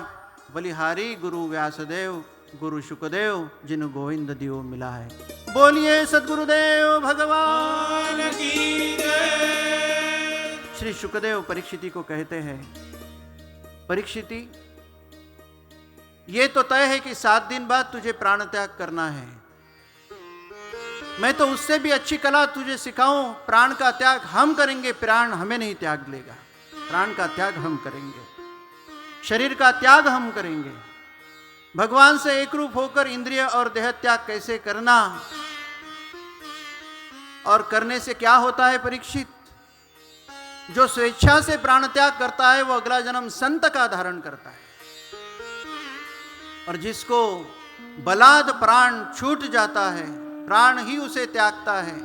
बलिहारी गुरु व्यासदेव गुरु शुकदेव, जिन गोविंद दियो मिला है। बोलिए सद्गुरुदेव भगवान की जय। श्री शुकदेव परीक्षिति को कहते हैं, परीक्षिति ये तो तय है कि 7 दिन बाद तुझे प्राण त्याग करना है। मैं तो उससे भी अच्छी कला तुझे सिखाऊं। प्राण का त्याग हम करेंगे, प्राण हमें नहीं त्याग लेगा। प्राण का त्याग हम करेंगे, शरीर का त्याग हम करेंगे। भगवान से एक रूप होकर इंद्रिय और देह त्याग कैसे करना, और करने से क्या होता है परीक्षित? जो स्वेच्छा से प्राण त्याग करता है वो अगला जन्म संत का धारण करता है, और जिसको बलाद प्राण छूट जाता है, प्राण ही उसे त्यागता है,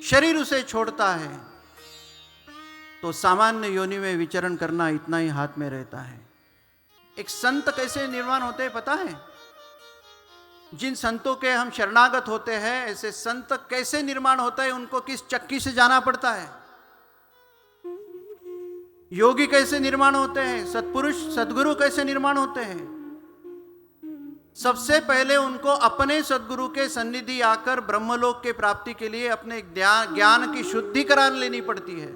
शरीर उसे छोड़ता है, तो सामान्य योनि में विचरण करना इतना ही हाथ में रहता है। एक संत कैसे निर्माण होते हैं पता है? जिन संतों के हम शरणागत होते हैं, ऐसे संत कैसे निर्माण होता है? उनको किस चक्की से जाना पड़ता है? योगी कैसे निर्माण होते हैं? सत्पुरुष सद्गुरु कैसे निर्माण होते हैं? सबसे पहले उनको अपने सद्गुरु के सन्निधि आकर ब्रह्मलोक के प्राप्ति के लिए अपने ज्ञान की शुद्धि करा लेनी पड़ती है,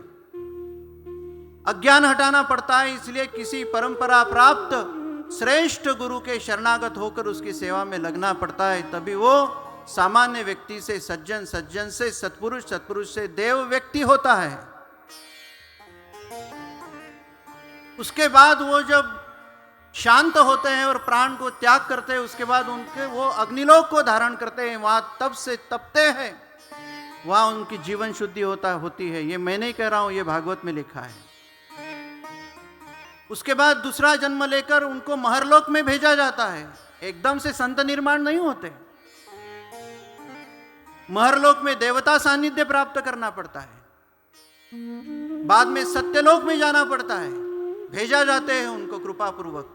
अज्ञान हटाना पड़ता है। इसलिए किसी परंपरा प्राप्त श्रेष्ठ गुरु के शरणागत होकर उसकी सेवा में लगना पड़ता है, तभी वो सामान्य व्यक्ति से सज्जन, सज्जन से सत्पुरुष, सत्पुरुष से देव व्यक्ति होता है। उसके बाद वो जब शांत होते हैं और प्राण को त्याग करते हैं, उसके बाद उनके वो अग्निलोक को धारण करते हैं, वहां तप से तपते हैं, वहां उनकी जीवन शुद्धि होती है। ये मैं नहीं कह रहा हूं, ये भागवत में लिखा है। उसके बाद दूसरा जन्म लेकर उनको महरलोक में भेजा जाता है। एकदम से संत निर्माण नहीं होते, महरलोक में देवता सानिध्य प्राप्त करना पड़ता है, बाद में सत्यलोक में जाना पड़ता है, भेजा जाते हैं उनको कृपा पूर्वक।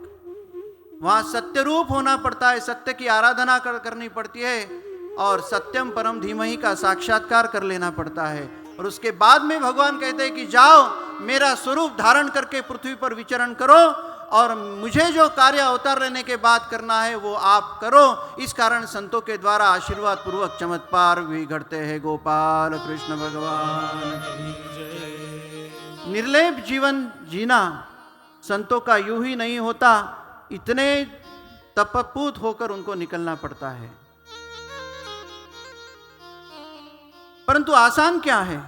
वहां सत्य रूप होना पड़ता है, सत्य की आराधना करनी पड़ती है, और सत्यम परम धीमहि का साक्षात्कार कर लेना पड़ता है। और उसके बाद में भगवान कहते हैं कि जाओ मेरा स्वरूप धारण करके पृथ्वी पर विचरण करो, और मुझे जो कार्य अवतार लेने के बाद करना है वो आप करो। इस कारण संतों के द्वारा आशीर्वाद पूर्वक चमत्कार भी घटते हैं। गोपाल कृष्ण भगवान की जय। निर्लेप जीवन जीना संतों का यूं ही नहीं होता, इतने तपपूत होकर उनको निकलना पड़ता है। परंतु आसान क्या है?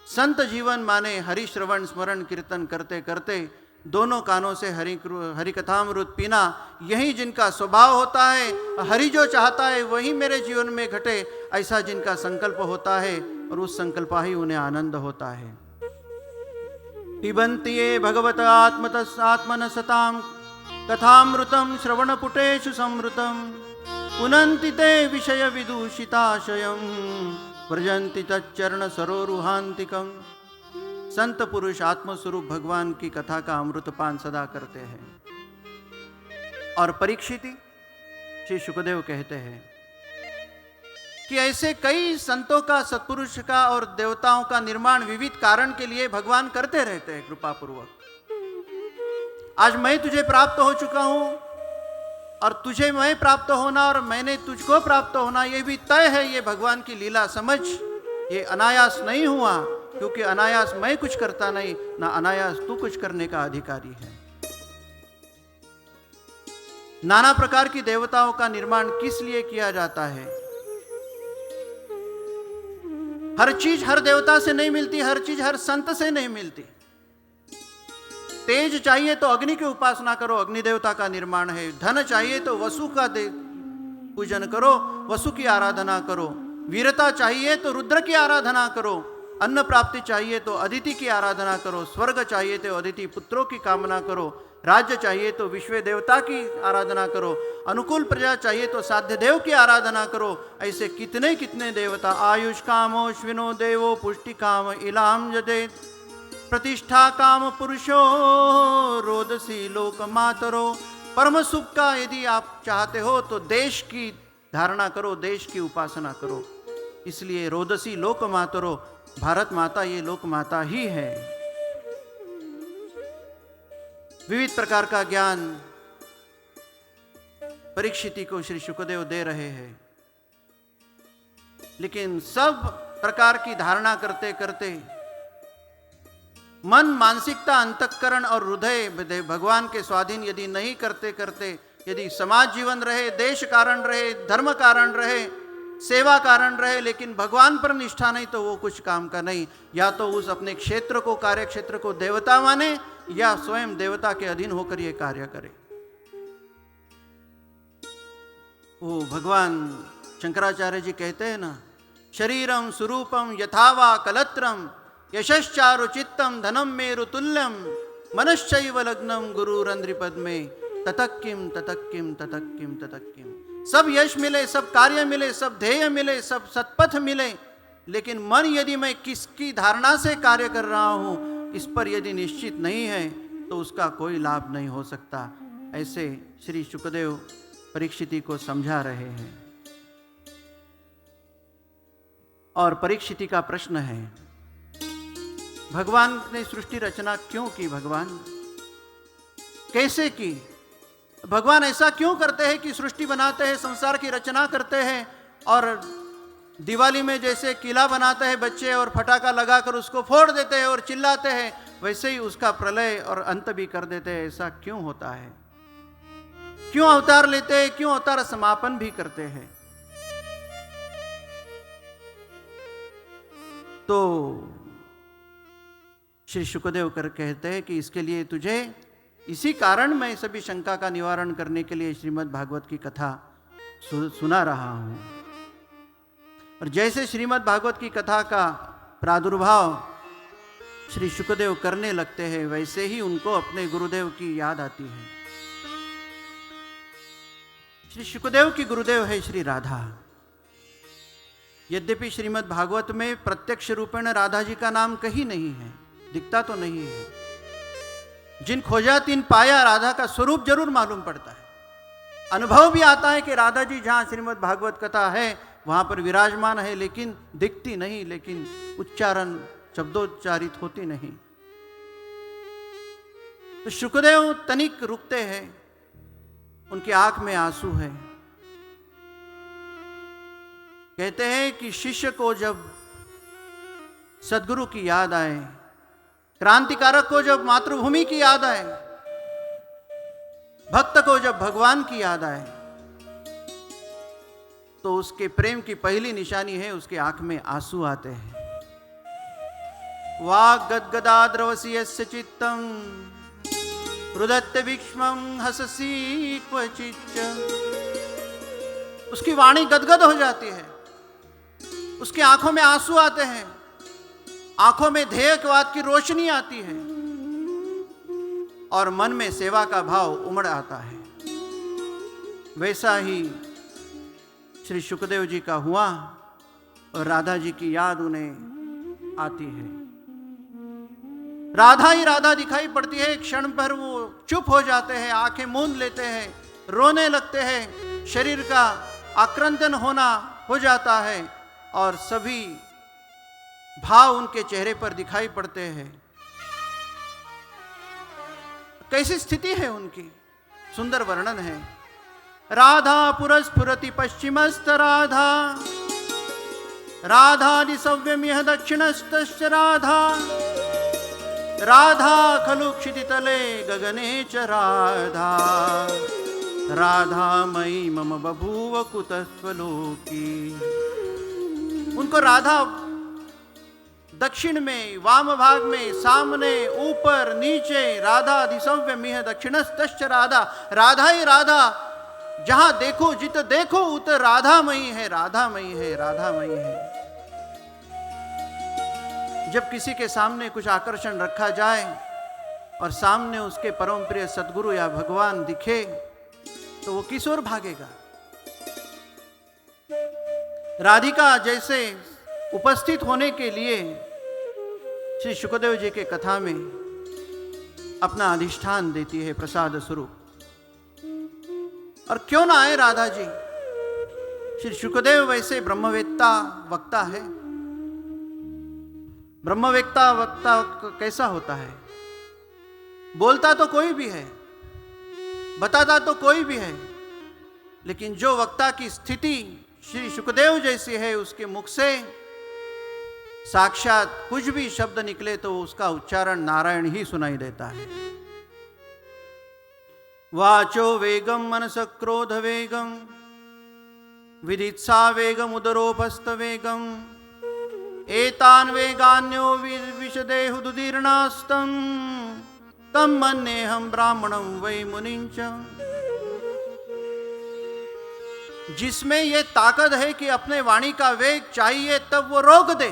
संत जीवन माने हरि श्रवण स्मरण कीर्तन करते करते दोनों कानों से हरि कथामृत पीना, यही जिनका स्वभाव होता है। हरि जो चाहता है वही मेरे जीवन में घटे, ऐसा जिनका संकल्प होता है, और उस संकल्प ही उन्हें आनंद होता है। पिबन्ति ये भगवत आत्मन सताम कथामृतम श्रवणपुटेषु संवृतम, पुनन्ति ते विषय विदूषिताशयम, व्रजन्ति तच्चरण सरोरुहान्तिकम। संत पुरुष आत्मस्वरूप भगवान की कथा का अमृतपान सदा करते हैं। और परीक्षिति श्री शुकदेव कहते हैं कि ऐसे कई संतों का, सत्पुरुष का और देवताओं का निर्माण विविध कारण के लिए भगवान करते रहते हैं कृपा पूर्वक। आज मैं तुझे प्राप्त हो चुका हूं, और तुझे मैं प्राप्त होना और मैंने तुझको प्राप्त होना, यह भी तय है। ये भगवान की लीला समझ, ये अनायास नहीं हुआ, क्योंकि अनायास मैं कुछ करता नहीं, ना अनायास तू कुछ करने का अधिकारी है। नाना प्रकार की देवताओं का निर्माण किस लिए किया जाता है? हर चीज हर देवता से नहीं मिलती, हर चीज हर संत से नहीं मिलती। तेज चाहिए तो अग्नि की उपासना करो, अग्नि देवता का निर्माण है। धन चाहिए तो वसु का पूजन करो, वसु की आराधना करो। वीरता चाहिए तो रुद्र की आराधना करो। अन्न प्राप्ति चाहिए तो अदिति की आराधना करो। स्वर्ग चाहिए तो अदिति पुत्रों की कामना करो। राज्य चाहिए तो विश्व देवता की आराधना करो। अनुकूल प्रजा चाहिए तो साध्य देव की आराधना करो। ऐसे कितने कितने देवता। आयुष कामो श्विनो देवो पुष्टि काम इलाम जदे प्रतिष्ठा काम पुरुषो रोदसी लोक मातरो। परम सुख का यदि आप चाहते हो तो देश की धारणा करो, देश की उपासना करो। इसलिए रोदसी लोक मातरो, भारत माता ये लोक माता ही है। विविध प्रकार का ज्ञान परीक्षित को श्री शुकदेव दे रहे हैं, लेकिन सब प्रकार की धारणा करते करते मन, मानसिकता, अंतःकरण और हृदय भगवान के स्वाधीन यदि नहीं करते करते, यदि समाज जीवन रहे, देश कारण रहे, धर्म कारण रहे, सेवा कारण रहे, लेकिन भगवान पर निष्ठा नहीं, तो वो कुछ काम का नहीं। या तो उस अपने क्षेत्र को, कार्य क्षेत्र को देवता माने, या स्वयं देवता के अधीन होकर ये कार्य करे। वो भगवान शंकराचार्य जी कहते हैं ना, शरीरम स्वरूपम यथावा कलत्रम यशश्चारु चित्तम धनम मेरु तुल्यम मनश्चैव लग्नम गुरुरंद्रिपद में ततक्किम ततक्किम ततक्किम ततक्किम। सब यश मिले, सब कार्य मिले, सब ध्येय मिले, सब सत्पथ मिले, लेकिन मन यदि मैं किसकी धारणा से कार्य कर रहा हूं इस पर यदि निश्चित नहीं है तो उसका कोई लाभ नहीं हो सकता। ऐसे श्री शुकदेव परीक्षित को समझा रहे हैं। और परीक्षित का प्रश्न है, भगवान ने सृष्टि रचना क्यों की? भगवान कैसे की? भगवान ऐसा क्यों करते हैं कि सृष्टि बनाते हैं, संसार की रचना करते हैं, और दिवाली में जैसे किला बनाते हैं बच्चे और फटाका लगाकर उसको फोड़ देते हैं और चिल्लाते हैं, वैसे ही उसका प्रलय और अंत भी कर देते हैं। ऐसा क्यों होता है? क्यों अवतार लेते हैं? क्यों अवतार समापन भी करते हैं? तो श्री शुकदेव कर कहते हैं कि इसके लिए तुझे, इसी कारण मैं सभी शंका का निवारण करने के लिए श्रीमद् भागवत की कथा सुना रहा हूं। और जैसे श्रीमद् भागवत की कथा का प्रादुर्भाव श्री शुकदेव करने लगते हैं, वैसे ही उनको अपने गुरुदेव की याद आती है। श्री शुकदेव की गुरुदेव है श्री राधा। यद्यपि श्रीमद् भागवत में प्रत्यक्ष रूपेण राधा जी का नाम कहीं नहीं है, दिखता तो नहीं है। जिन खोजा तिन पाया, राधा का स्वरूप जरूर मालूम पड़ता है। अनुभव भी आता है कि राधा जी जहां श्रीमद् भागवत कथा है वहां पर विराजमान है, लेकिन दिखती नहीं, लेकिन उच्चारण शब्दोच्चारित होती नहीं। तो शुकदेव तनिक रुकते हैं, उनकी आंख में आंसू है। कहते हैं कि शिष्य को जब सदगुरु की याद आए, क्रांतिकारक को जब मातृभूमि की याद आए, भक्त को जब भगवान की याद आए, तो उसके प्रेम की पहली निशानी है उसके आंख में आंसू आते हैं। वाग गदगदाद्रवसी यस्य चित्तम रुदत्ते विक्ष्मं हससी क्वचिच्च। उसकी वाणी गदगद हो जाती है, उसकी आंखों में आंसू आते हैं, आंखों में ध्येयवाद की रोशनी आती है और मन में सेवा का भाव उमड़ आता है। वैसा ही श्री शुकदेव जी का हुआ और राधा जी की याद उन्हें आती है। राधा ही राधा दिखाई पड़ती है। एक क्षण पर वो चुप हो जाते हैं, आंखें मूंद लेते हैं, रोने लगते हैं, शरीर का आक्रंदन होना हो जाता है और सभी भाव उनके चेहरे पर दिखाई पड़ते हैं। कैसी स्थिति है उनकी, सुंदर वर्णन है। राधा पुरस्फुरति पश्चिमस्त राधा, राधादि सव्यमिह दक्षिणस्तश्च राधा, राधा खलु क्षितितले गगने च राधा, राधामयी मम बभूव कुतस्वलोकी। उनको राधा दक्षिण में, वाम भाग में, सामने, ऊपर, नीचे, राधा दिसव्य मिह दक्षिणस्तश्च राधा। राधा ही राधा, जहां देखो जित देखो उत राधामयी है, राधामयी है, राधामयी है। जब किसी के सामने कुछ आकर्षण रखा जाए और सामने उसके परम प्रिय सद्गुरु या भगवान दिखे तो वो किस ओर भागेगा। राधिका जैसे उपस्थित होने के लिए श्री शुकदेव जी के कथा में अपना अधिष्ठान देती है प्रसाद स्वरूप। और क्यों ना आए राधा जी। श्री शुकदेव वैसे ब्रह्मवेत्ता वक्ता है। ब्रह्मवेत्ता वक्ता कैसा होता है? बोलता तो कोई भी है, बताता तो कोई भी है, लेकिन जो वक्ता की स्थिति श्री शुकदेव जैसी है, उसके मुख से साक्षात कुछ भी शब्द निकले तो उसका उच्चारण नारायण ही सुनाई देता है। वाचो वेगम मनस क्रोध वेगम विदित्सा वेगम उदरोपस्थ वेगम एतान वेगान्यो विशदेहुदुदीर्णास्तम तम मन्येहम ब्राह्मणं वै मुनिंच। जिसमें यह ताकत है कि अपने वाणी का वेग चाहिए तब वो रोक दे।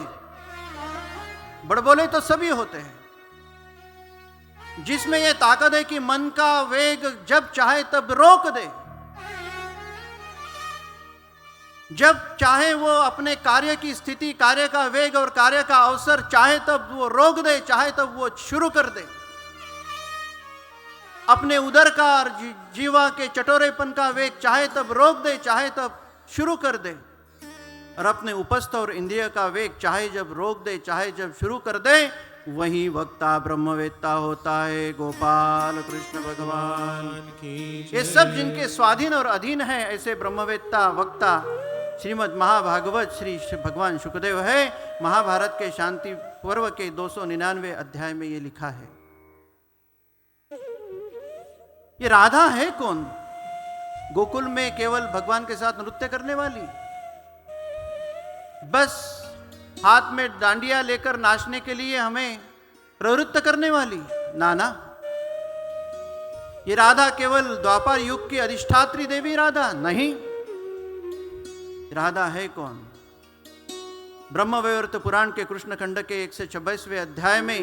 बड़बोले तो सभी होते हैं। जिसमें यह ताकत है कि मन का वेग जब चाहे तब रोक दे, जब चाहे वो अपने कार्य की स्थिति, कार्य का वेग और कार्य का अवसर चाहे तब वो रोक दे, चाहे तब वो शुरू कर दे। अपने उदर का और जीवा के चटोरेपन का वेग चाहे तब रोक दे, चाहे तब शुरू कर दे। और अपने उपस्थ और इंद्रिय का वेग चाहे जब रोक दे, चाहे जब शुरू कर दे, वही वक्ता ब्रह्मवेत्ता होता है। गोपाल कृष्ण भगवान की। ये सब जिनके स्वाधीन और अधीन है, ऐसे ब्रह्मवेत्ता वक्ता श्रीमद् महाभागवत श्री भगवान शुकदेव है। महाभारत के शांति पर्व के 299 अध्याय में ये लिखा है। ये राधा है कौन? गोकुल में केवल भगवान के साथ नृत्य करने वाली, बस हाथ में डांडिया लेकर नाचने के लिए हमें प्रवृत्त करने वाली? नाना, ये राधा केवल द्वापर युग की अधिष्ठात्री देवी राधा नहीं। राधा है कौन? ब्रह्मवैवर्त पुराण के कृष्ण खंड के 126वें अध्याय में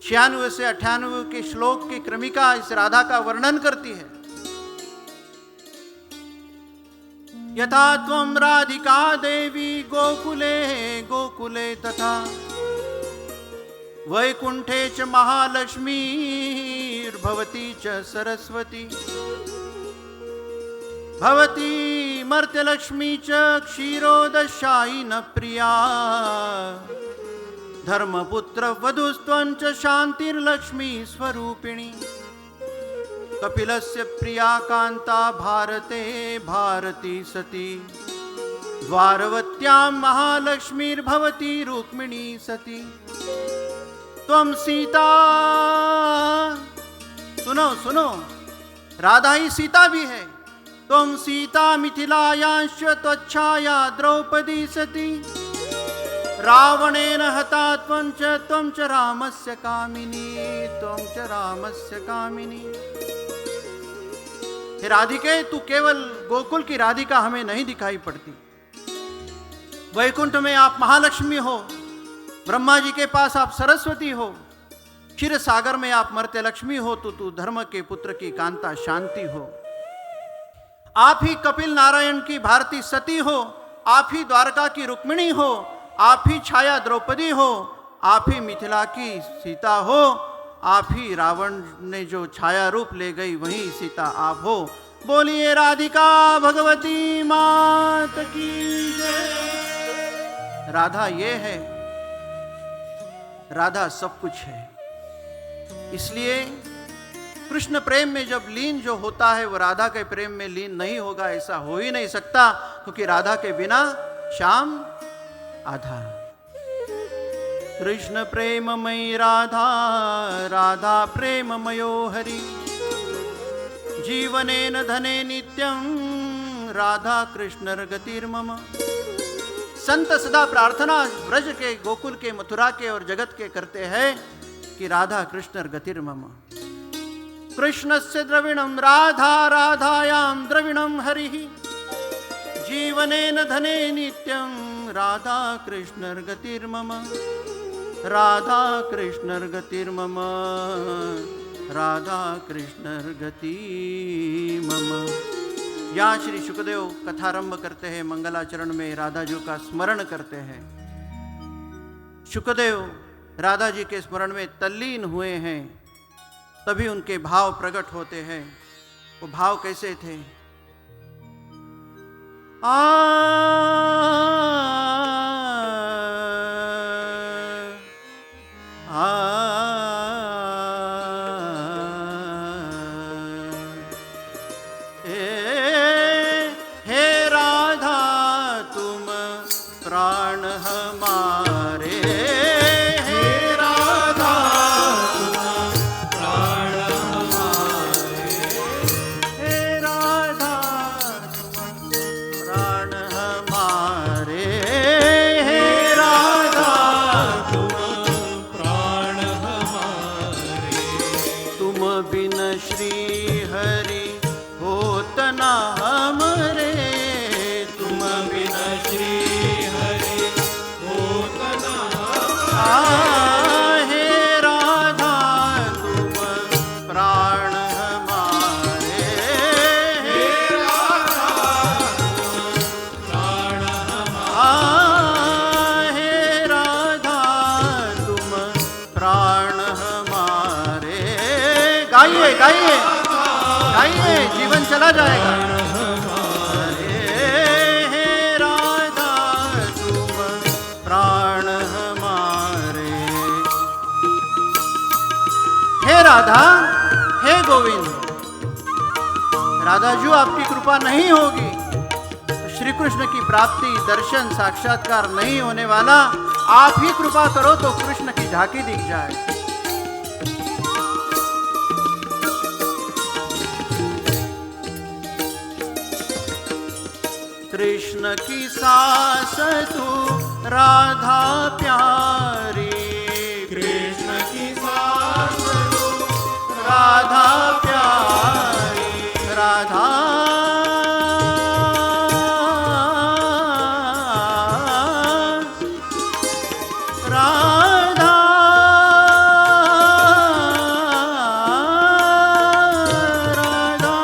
96 से 98 के श्लोक की क्रमिका इस राधा का वर्णन करती है। यथा त्वं राधिका देवी गोकुले गोकुले तथा वैकुंठे च महालक्ष्मीर्भवती च सरस्वती भवती मर्त्यलक्ष्मी च क्षीरोदशायिन प्रिया धर्मपुत्र वधुस्त्वं च शांतिर्लक्ष्मी स्वरूपिणी कपिलस्य प्रिया कांता भारते भारती सती द्वारवत्यां महालक्ष्मीर्भवती रुक्मिणी सती त्वं सीता। सुनो सुनो, राधा ही सीता भी है। त्वं सीता मिथिलायांश्च त्वच्छाया द्रौपदी सती रावणेन हता त्वं च रामस्य कामिनी त्वं च रामस्य कामिनी। हे राधिके, तू केवल गोकुल की राधिका हमें नहीं दिखाई पड़ती। वैकुंठ में आप महालक्ष्मी हो, ब्रह्मा जी के पास आप सरस्वती हो, क्षीर सागर में आप मर्त्य लक्ष्मी हो, तो तू धर्म के पुत्र की कांता शांति हो। आप ही कपिल नारायण की भारती सती हो, आप ही द्वारका की रुक्मिणी हो, आप ही छाया द्रौपदी हो, आप ही मिथिला की सीता हो, आप ही रावण ने जो छाया रूप ले गई वही सीता आप हो। बोलिए राधिका भगवती मात की जय। राधा ये है, राधा सब कुछ है। इसलिए कृष्ण प्रेम में जब लीन जो होता है वो राधा के प्रेम में लीन नहीं होगा, ऐसा हो ही नहीं सकता, क्योंकि राधा के बिना श्याम आधा। कृष्ण प्रेममयी राधा, राधा प्रेममयो हरि। जीवनेन धने नित्यं राधा कृष्णर गतिर्मम। संत सदा प्रार्थना ब्रज के, गोकुल के, मथुरा के और जगत के करते हैं कि राधा कृष्णर गतिर्मम। कृष्णस्य द्रविणं राधा, राधायां द्रविणं हरिः। जीवनेन धने नित्यं राधा कृष्णर गतिर्मम। राधा कृष्णर गतिर्मम। राधा कृष्णर गति मम। या श्री शुकदेव कथारंभ करते हैं, मंगलाचरण में राधा जी का स्मरण करते हैं। शुकदेव राधा जी के स्मरण में तल्लीन हुए हैं, तभी उनके भाव प्रकट होते हैं। वो भाव कैसे थे? प्राण हमारे, हे राधा प्राण हमारे, हे राधा प्राण हमारे, हे राधा प्राण हमारे। तुम बिन श्री हरि होत न हमरे। तुम बिन श्री हे राधा तुम प्राण हमारे, हे राधा प्राण हमारे, हे राधा तुम प्राण हमारे। गाइए गाइए गाइए, जीवन चला जाएगा। हे राधा तुम प्राण हमारे। हे राधा, हे गोविंद, राधा जी आपकी कृपा नहीं होगी तो श्री कृष्ण की प्राप्ति, दर्शन, साक्षात्कार नहीं होने वाला। आप ही कृपा करो तो कृष्ण की झांकी दिख जाए। कृष्ण की सास तू राधा प्यारी। कृष्ण की सास राधा प्यारी, राधा राधा राधा।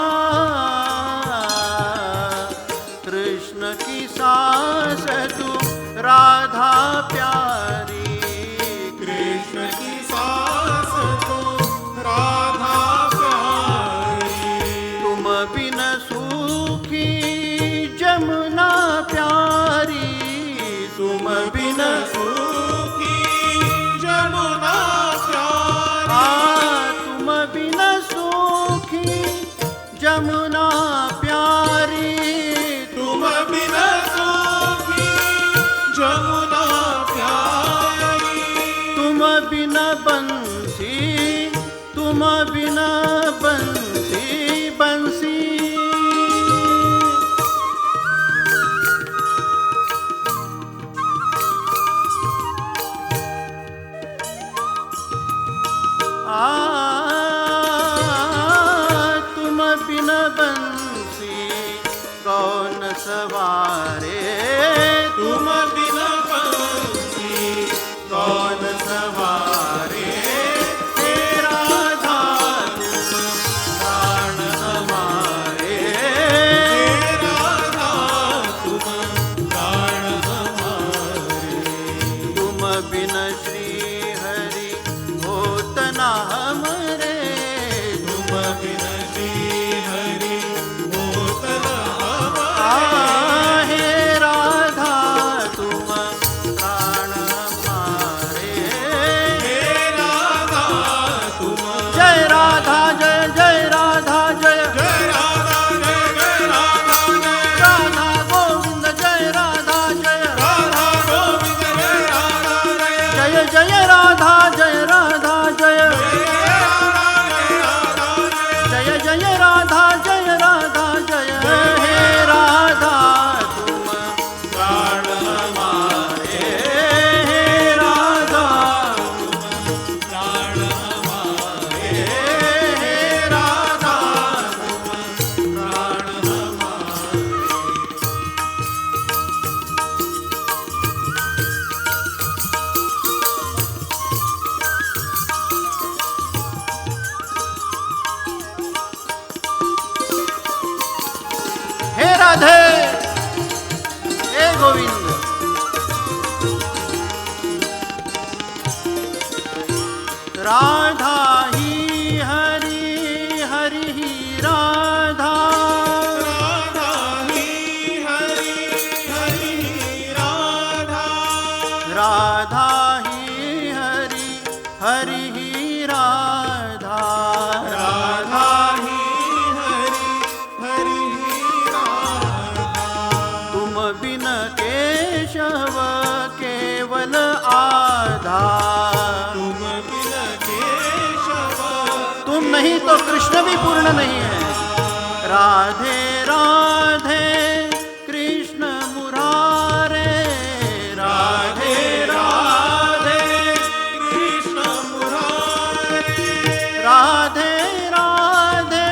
कृष्ण की सास तू राधा प्यारी। कृष्ण की सास तो राधा प्यारी। तुम बिन सूखी जमुना प्यारी। तुम बिन सूखी जमुना प्यारी। तुम बिन सूखी जमुना प्यारी। तुम बिन सूखी जमुना प्यारी। तुम बिन बंसी, तुम बिन बंसी बंसी। तुम बिन बंसी कौन सवारे। तुम बिन बंसी कौन सवारे। हे राधा तुम प्राण हमारे। हे राधा तुम प्राण हमारे। तुम बिन श्री हरि होत न हमरे। तुम बिन श्री हरि होत न हमारे। हे राधा तुम राधे हे गोविंद। राधा ही हरि हरि ही राधा, राधा ही हरि हरि राधा, राधा ही हरि हरि ही राधा, राधा ही हरि हरि राधा। तुम बिन केशव केवल आधा, तुम बिन केशव, तुम नहीं तो कृष्ण भी पूर्ण नहीं है। राधे राधे कृष्ण मुरारे, राधे राधे कृष्ण मुरारी, राधे राधे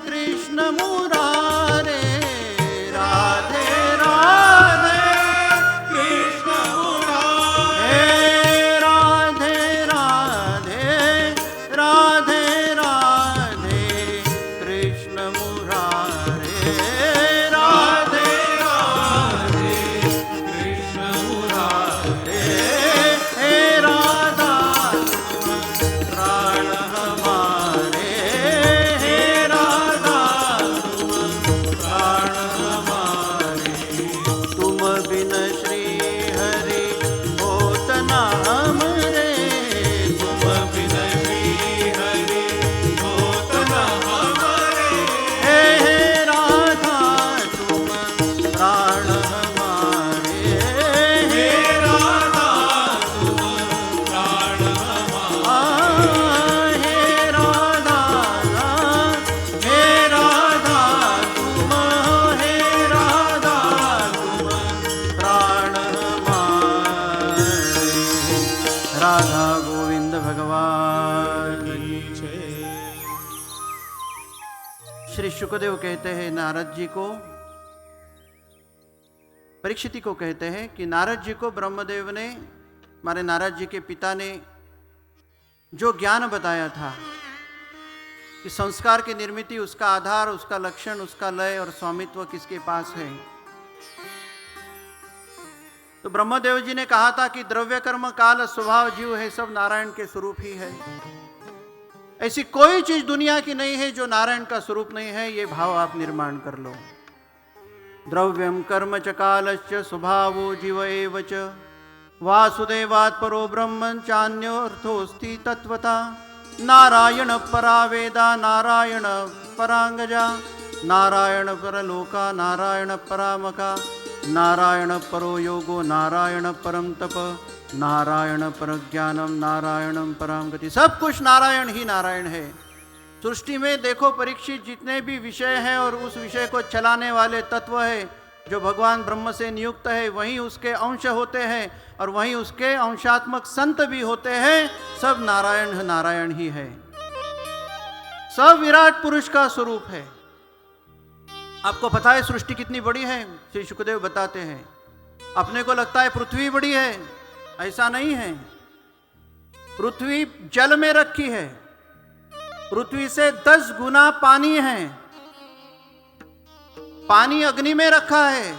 कृष्ण मुरारे, राधे राधे कृष्ण मुरारी, हे राधे राधे राधे राधे कृष्ण मुरारे, राधे राधे कृष्ण मुरारी। हे राधा प्राण हमारे, हे राधा प्राण हमारे, तुम बिन श्री हरि होत न हमरे, तुम बिन श्री हरि होत न हमारे, हे राधा तुम प्राण हमारे, हे राधा तुम प्राण हमारे, हे राधा हे राधा तुम, हे राधा तुम प्राण हमारे। राधा गोविंद भगवान की। की जय। श्री शुकदेव कहते हैं नारद जी को, परीक्षित को कहते हैं कि नारद जी को ब्रह्मदेव ने, हमारे नारद जी के पिता ने जो ज्ञान बताया था कि संस्कार की निर्मिति, उसका आधार, उसका लक्षण, उसका लय और स्वामित्व किसके पास है, तो ब्रह्मदेव जी ने कहा था कि द्रव्य कर्म काल स्वभाव जीव है, सब नारायण के स्वरूप ही है। ऐसी कोई चीज दुनिया की नहीं है जो नारायण का स्वरूप नहीं है। ये भाव आप निर्माण कर लो। द्रव्यम कर्म च कालश्च स्वभावो जीव एव च, वासुदेवात् परो ब्रह्मन् चान्यो अर्थोऽस्ति तत्वता। नारायण परा वेदा, नारायण परांगजा, नारायण परलोका, नारायण परामका, नारायण परो योगो, नारायण परम तप, नारायण परज्ञानम, नारायणम पराम गति। सब कुछ नारायण ही नारायण है। सृष्टि में देखो परीक्षित, जितने भी विषय हैं और उस विषय को चलाने वाले तत्व है जो भगवान ब्रह्म से नियुक्त है, वहीं उसके अंश होते हैं और वहीं उसके अंशात्मक संत भी होते हैं। सब नारायण नारायण ही है, सब विराट पुरुष का स्वरूप है। आपको पता है सृष्टि कितनी बड़ी है? श्री शुकदेव बताते हैं। अपने को लगता है पृथ्वी बड़ी है, ऐसा नहीं है। पृथ्वी जल में रखी है, पृथ्वी से 10 गुना पानी है। पानी अग्नि में रखा है।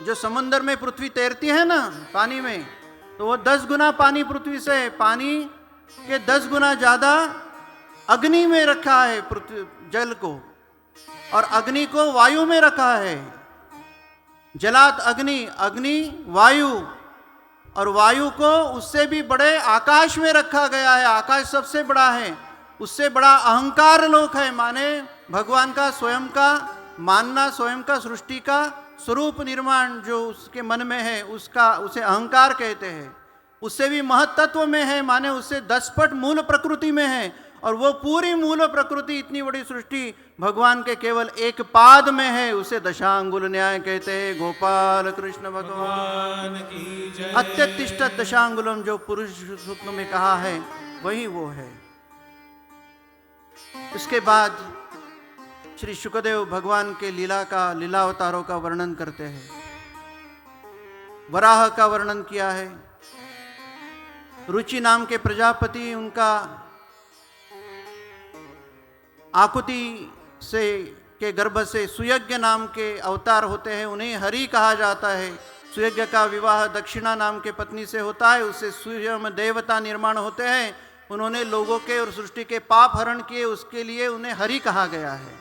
जो समंदर में पृथ्वी तैरती है ना पानी में, तो वो 10 गुना पानी पृथ्वी से, पानी के 10 गुना ज्यादा अग्नि में रखा है पृथ्वी जल को, और अग्नि को वायु में रखा है। जलात अग्नि, अग्नि वायु, और वायु को उससे भी बड़े आकाश में रखा गया है। आकाश सबसे बड़ा है, उससे बड़ा अहंकार लोक है। माने भगवान का स्वयं का मानना, स्वयं का सृष्टि का स्वरूप निर्माण जो उसके मन में है, उसका उसे अहंकार कहते हैं। उससे भी महत्त्व में है, माने उससे 10 पट मूल प्रकृति में है। और वो पूरी मूल प्रकृति, इतनी बड़ी सृष्टि भगवान के केवल एक पाद में है, उसे दशांगुल न्याय कहते हैं। गोपाल कृष्ण भगवान की जय। अत्यतिष्ठ दशांगुलम, जो पुरुष सूक्त में कहा है वही वो है। इसके बाद श्री शुकदेव भगवान के लीला अवतारों का वर्णन करते हैं। वराह का वर्णन किया है। रुचि नाम के प्रजापति, उनका आकुति से के गर्भ से सुयज्ञ नाम के अवतार होते हैं, उन्हें हरि कहा जाता है। सुयज्ञ का विवाह दक्षिणा नाम के पत्नी से होता है, उससे स्वयं देवता निर्माण होते हैं। उन्होंने लोगों के और सृष्टि के पाप हरण किए, उसके लिए उन्हें हरि कहा गया है।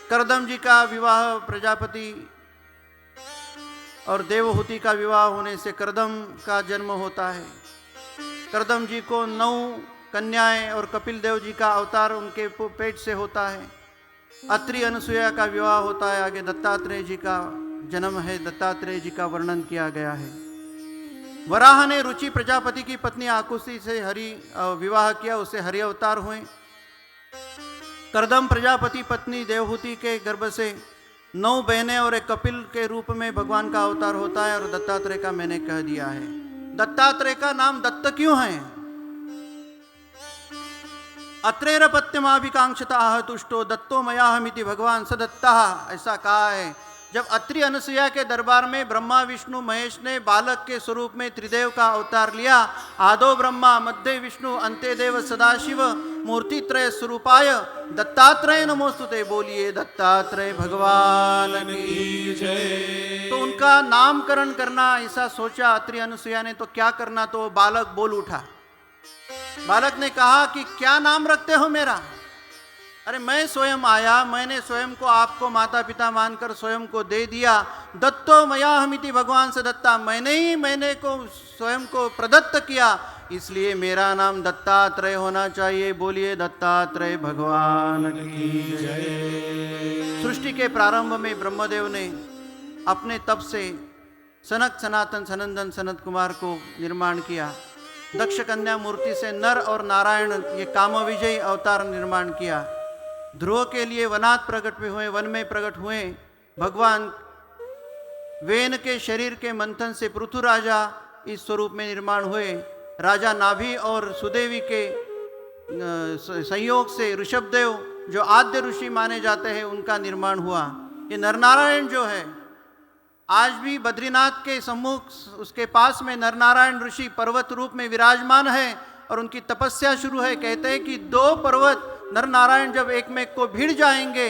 करदम जी का विवाह प्रजापति और देवहूति का विवाह होने से करदम का जन्म होता है। करदम जी को 9 कन्याएं और कपिल देव जी का अवतार उनके पेट से होता है। अत्रि अनसुया का विवाह होता है। आगे दत्तात्रेय जी का जन्म है, दत्तात्रेय जी का वर्णन किया गया है। वराह ने रुचि प्रजापति की पत्नी आकुशी से हरि विवाह किया, उससे हरि अवतार हुए। करदम प्रजापति पत्नी देवहूति के गर्भ से 9 बहनें और एक कपिल के रूप में भगवान का अवतार होता है। और दत्तात्रेय का मैंने कह दिया है। दत्तात्रेय का नाम दत्त क्यों है? अत्रेरपत्यमाभिकांक्षता तुष्टो दत्तो मयाहमिति भगवान सदत्ता, ऐसा कहा है। जब अत्रि अनसुया के दरबार में ब्रह्मा विष्णु महेश ने बालक के स्वरूप में त्रिदेव का अवतार लिया, आदो ब्रह्मा मध्य विष्णु अंत्य देव सदाशिव मूर्तित्रय स्वरूपाय दत्तात्रेय नमोस्तुते, बोलिए दत्तात्रेय भगवान की जय। तो उनका नामकरण करना ऐसा सोचा अत्रि अनसुया ने, तो क्या करना, तो बालक बोल उठा। बालक ने कहा कि क्या नाम रखते हो मेरा? अरे मैं स्वयं आया, मैंने स्वयं को आपको माता पिता मानकर स्वयं को दे दिया। दत्तो मयाहमिति भगवान से दत्ता, मैंने को स्वयं को प्रदत्त किया, इसलिए मेरा नाम दत्तात्रेय होना चाहिए। बोलिए दत्तात्रेय भगवान की जय। सृष्टि के प्रारंभ में ब्रह्मदेव ने अपने तप से सनक सनातन सनंदन सनत कुमार को निर्माण किया। दक्ष कन्या मूर्ति से नर और नारायण ये काम विजयी अवतार निर्माण किया। ध्रुव के लिए वनात प्रकट हुए, वन में प्रकट हुए। भगवान वेन के शरीर के मंथन से पृथु राजा इस स्वरूप में निर्माण हुए। राजा नाभि और सुदेवी के संयोग से ऋषभदेव जो आद्य ऋषि माने जाते हैं उनका निर्माण हुआ। ये नरनारायण जो है आज भी बद्रीनाथ के सम्मुख उसके पास में नरनारायण ऋषि पर्वत रूप में विराजमान है और उनकी तपस्या शुरू है। कहते हैं कि 2 पर्वत नरनारायण जब एक में को भिड़ जाएंगे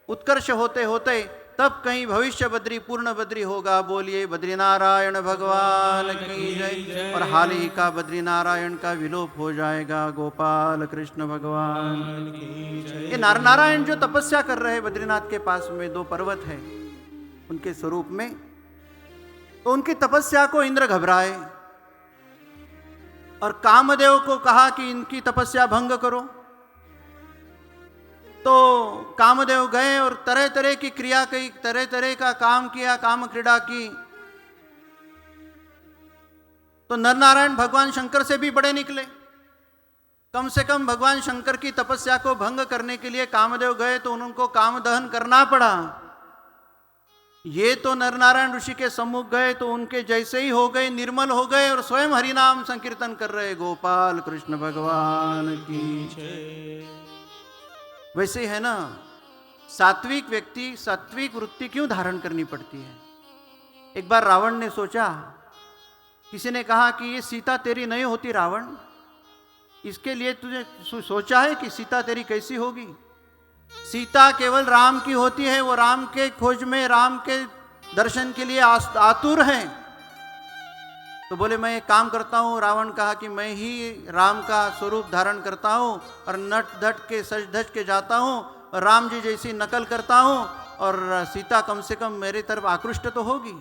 उत्कर्ष होते होते, तब कहीं भविष्य बद्री पूर्ण बद्री होगा। बोलिए बद्रीनारायण भगवान की जय। और हाल ही का बद्रीनारायण का विलोप हो जाएगा। गोपाल कृष्ण भगवान की जय। ये नरनारायण जो तपस्या कर रहे हैं बद्रीनाथ के पास में 2 पर्वत है उनके स्वरूप में, तो उनकी तपस्या को इंद्र घबराए और कामदेव को कहा कि इनकी तपस्या भंग करो। तो कामदेव गए और तरह तरह की क्रिया की, तरह तरह का काम किया, काम क्रीड़ा की। तो नरनारायण भगवान शंकर से भी बड़े निकले। कम से कम भगवान शंकर की तपस्या को भंग करने के लिए कामदेव गए तो उनको काम दहन करना पड़ा। ये तो नरनारायण ऋषि के सम्मुख गए तो उनके जैसे ही हो गए, निर्मल हो गए और स्वयं हरिनाम संकीर्तन कर रहे। गोपाल कृष्ण भगवान की जय। वैसे है ना, सात्विक व्यक्ति सात्विक वृत्ति क्यों धारण करनी पड़ती है? एक बार रावण ने सोचा, किसी ने कहा कि ये सीता तेरी नहीं होती रावण, इसके लिए तुझे सोचा है कि सीता तेरी कैसी होगी? सीता केवल राम की होती है, वो राम के खोज में, राम के दर्शन के लिए आतुर हैं। तो बोले मैं एक काम करता हूँ। रावण कहा कि मैं ही राम का स्वरूप धारण करता हूँ और नट धट के सज धज के जाता हूँ और राम जी जैसी नकल करता हूँ और सीता कम से कम मेरी तरफ आकृष्ट तो होगी।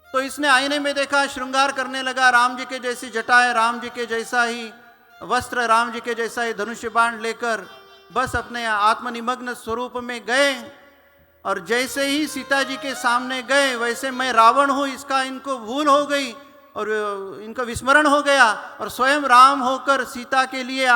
तो इसने आईने में देखा, श्रृंगार करने लगा। राम जी के जैसी जटाएं, राम जी के जैसा ही वस्त्र, राम जी के जैसा ही धनुष्य बाण लेकर बस अपने आत्मनिमग्न स्वरूप में गए। और जैसे ही सीता जी के सामने गए वैसे मैं रावण हूँ इसका इनको भूल हो गई और इनको विस्मरण हो गया और स्वयं राम होकर सीता के लिए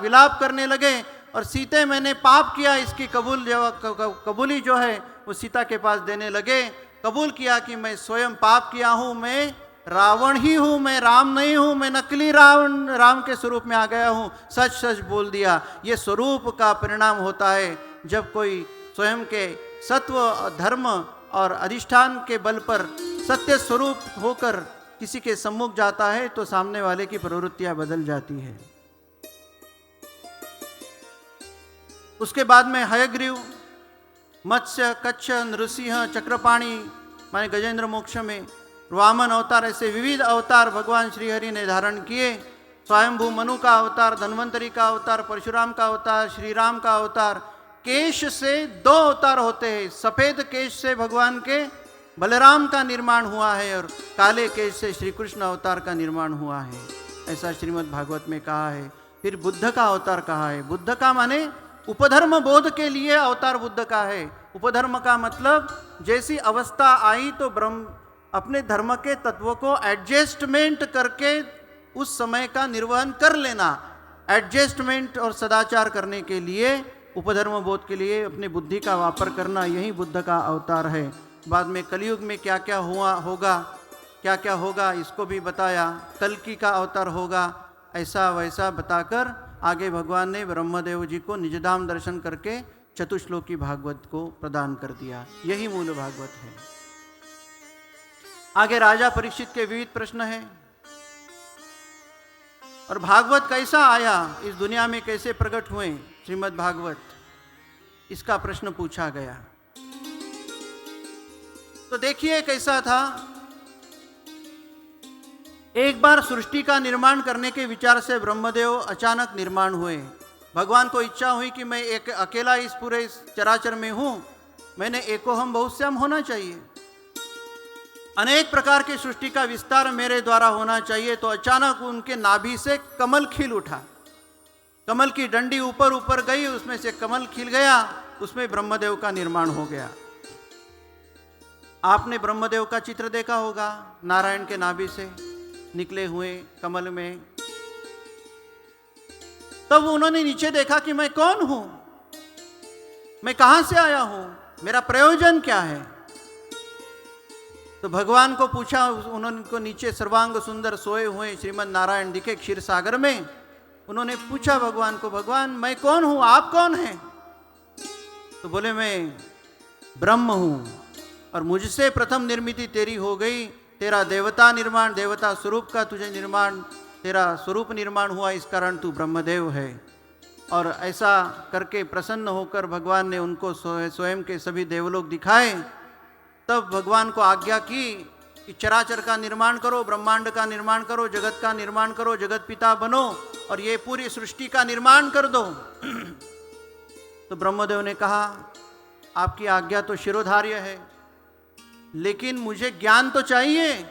विलाप करने लगे। और सीते मैंने पाप किया इसकी कबूली जो है वो सीता के पास देने लगे। कबूल किया कि मैं स्वयं पाप किया हूँ, मैं रावण ही हूँ, मैं राम नहीं हूँ, मैं नकली राम के स्वरूप में आ गया हूँ, सच सच बोल दिया। ये स्वरूप का परिणाम होता है जब कोई स्वयं के सत्व, धर्म और अधिष्ठान के बल पर सत्य स्वरूप होकर किसी के सम्मुख जाता है तो सामने वाले की प्रवृत्तियां बदल जाती है। उसके बाद में हयग्रीव, मत्स्य, कच्छ, नृसिंह, चक्रपाणी माने गजेंद्र मोक्ष में, वामन अवतार, ऐसे विविध अवतार भगवान श्रीहरि ने धारण किए। स्वयंभू मनु का अवतार, धन्वंतरी का अवतार, परशुराम का अवतार, श्री राम का अवतार। केश से 2 अवतार होते हैं। सफेद केश से भगवान के बलराम का निर्माण हुआ है और काले केश से श्री कृष्ण अवतार का निर्माण हुआ है, ऐसा श्रीमद् भागवत में कहा है। फिर बुद्ध का अवतार कहा है। बुद्ध का माने उपधर्म बोध के लिए अवतार बुद्ध का है। उपधर्म का मतलब जैसी अवस्था आई तो ब्रह्म अपने धर्म के तत्वों को एडजस्टमेंट करके उस समय का निर्वहन कर लेना। एडजस्टमेंट और सदाचार करने के लिए, उपधर्म बोध के लिए अपनी बुद्धि का वापर करना, यही बुद्ध का अवतार है। बाद में कलयुग में क्या क्या होगा इसको भी बताया। कल्कि का अवतार होगा, ऐसा वैसा बताकर आगे भगवान ने ब्रह्मदेव जी को निजधाम दर्शन करके चतुश्लोकी भागवत को प्रदान कर दिया। यही मूल भागवत है। आगे राजा परीक्षित के विविध प्रश्न हैं और भागवत कैसा आया, इस दुनिया में कैसे प्रकट हुए श्रीमद् भागवत, इसका प्रश्न पूछा गया। तो देखिए कैसा था। एक बार सृष्टि का निर्माण करने के विचार से ब्रह्मदेव अचानक निर्माण हुए। भगवान को इच्छा हुई कि मैं एक अकेला इस पूरे चराचर में हूं, मैंने एकोहम बहुश्याम होना चाहिए, अनेक प्रकार की सृष्टि का विस्तार मेरे द्वारा होना चाहिए। तो अचानक उनके नाभि से कमल खिल उठा। कमल की डंडी ऊपर ऊपर गई, उसमें से कमल खिल गया, उसमें ब्रह्मदेव का निर्माण हो गया। आपने ब्रह्मदेव का चित्र देखा होगा, नारायण के नाभि से निकले हुए कमल में। तब उन्होंने नीचे देखा कि मैं कौन हूं, मैं कहां से आया हूं, मेरा प्रयोजन क्या है। तो भगवान को पूछा, उन्होंने को नीचे सर्वांग सुंदर सोए हुए श्रीमद नारायण दिखे क्षीर सागर में। उन्होंने पूछा भगवान को, भगवान मैं कौन हूं, आप कौन हैं। तो बोले मैं ब्रह्म हूं और मुझसे प्रथम निर्मिति तेरी हो गई। तेरा देवता निर्माण, देवता स्वरूप का तुझे निर्माण, तेरा स्वरूप निर्माण हुआ, इस कारण तू ब्रह्मदेव है। और ऐसा करके प्रसन्न होकर भगवान ने उनको स्वयं के सभी देवलोक दिखाए। तब भगवान को आज्ञा की कि चराचर का निर्माण करो, ब्रह्मांड का निर्माण करो, जगत का निर्माण करो, जगत पिता बनो और ये पूरी सृष्टि का निर्माण कर दो। तो ब्रह्मदेव ने कहा, आपकी आज्ञा तो शिरोधार्य है, लेकिन मुझे ज्ञान तो चाहिए,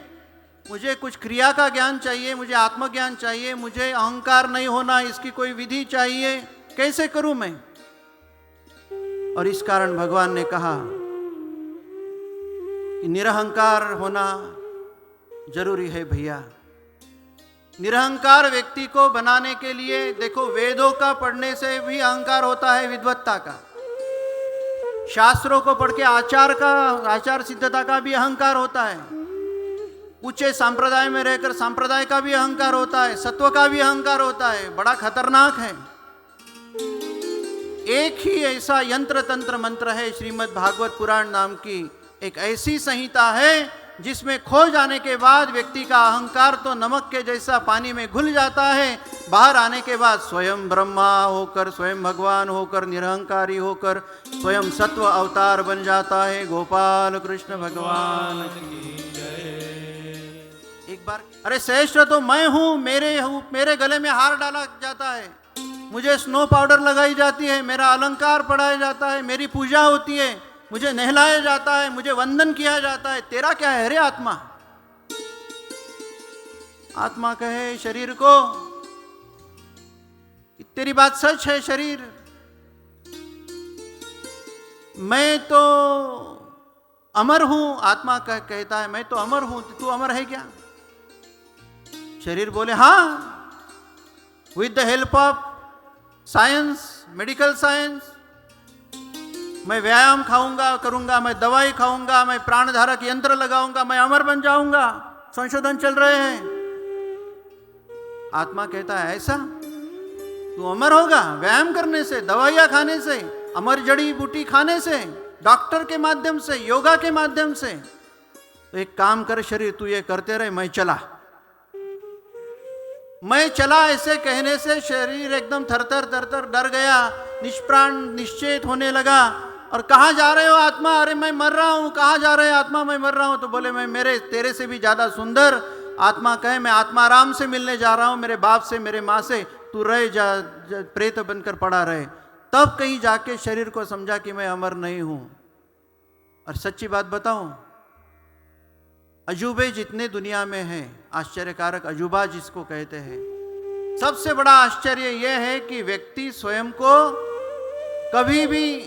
मुझे कुछ क्रिया का ज्ञान चाहिए, मुझे आत्मज्ञान चाहिए, मुझे अहंकार नहीं होना, इसकी कोई विधि चाहिए, कैसे करूं मैं। और इस कारण भगवान ने कहा कि निरहंकार होना जरूरी है भैया। निरहंकार व्यक्ति को बनाने के लिए, देखो वेदों का पढ़ने से भी अहंकार होता है, विद्वत्ता का। शास्त्रों को पढ़ के आचार सिद्धता का भी अहंकार होता है। ऊंचे संप्रदाय में रहकर संप्रदाय का भी अहंकार होता है, सत्व का भी अहंकार होता है, बड़ा खतरनाक है। एक ही ऐसा यंत्र तंत्र मंत्र है, श्रीमद् भागवत पुराण नाम की एक ऐसी संहिता है जिसमें खो जाने के बाद व्यक्ति का अहंकार तो नमक के जैसा पानी में घुल जाता है। बाहर आने के बाद स्वयं ब्रह्मा होकर, स्वयं भगवान होकर, निरहंकारी होकर स्वयं सत्व अवतार बन जाता है। गोपाल कृष्ण भगवान की जय। एक बार, अरे श्रेष्ठ तो मैं हूं, मेरे गले में हार डाला जाता है, मुझे स्नो पाउडर लगाई जाती है, मेरा अलंकार पढ़ाया जाता है, मेरी पूजा होती है, मुझे नहलाया जाता है, मुझे वंदन किया जाता है। तेरा क्या है रे आत्मा। आत्मा कहे शरीर को, तेरी बात सच है शरीर, मैं तो अमर हूं। आत्मा कहता है मैं तो अमर हूं, तू अमर है क्या। शरीर बोले हाँ, with the help of science, medical science, मैं व्यायाम करूंगा, मैं दवाई खाऊंगा, मैं प्राणधारक यंत्र लगाऊंगा, मैं अमर बन जाऊंगा, संशोधन चल रहे हैं। आत्मा कहता है ऐसा, तू अमर होगा व्यायाम करने से, दवाइयां खाने से, अमर जड़ी बूटी खाने से, डॉक्टर के माध्यम से, योगा के माध्यम से। तो एक काम कर शरीर, तू ये करते रहे, मैं चला। ऐसे कहने से शरीर एकदम थरथर डर गया। निष्प्राण निश्चेत होने लगा। और कहाँ जा रहे हो आत्मा? अरे मैं मर रहा हूँ। कहाँ जा रहे हो आत्मा? मैं मर रहा हूँ। तो बोले मैं मेरे तेरे से भी ज़्यादा सुंदर। आत्मा कहे मैं आत्माराम से मिलने जा रहा हूँ, मेरे बाप से, मेरे माँ से। तू रहे जा प्रेत बनकर पड़ा रहे। तब कहीं जाके शरीर को समझा कि मैं अमर नहीं हूँ। और सच्ची बात बताऊं, अजूबे जितने दुनिया में हैं, आश्चर्यकारक अजूबा जिसको कहते हैं, सबसे बड़ा आश्चर्य यह है कि व्यक्ति स्वयं को कभी भी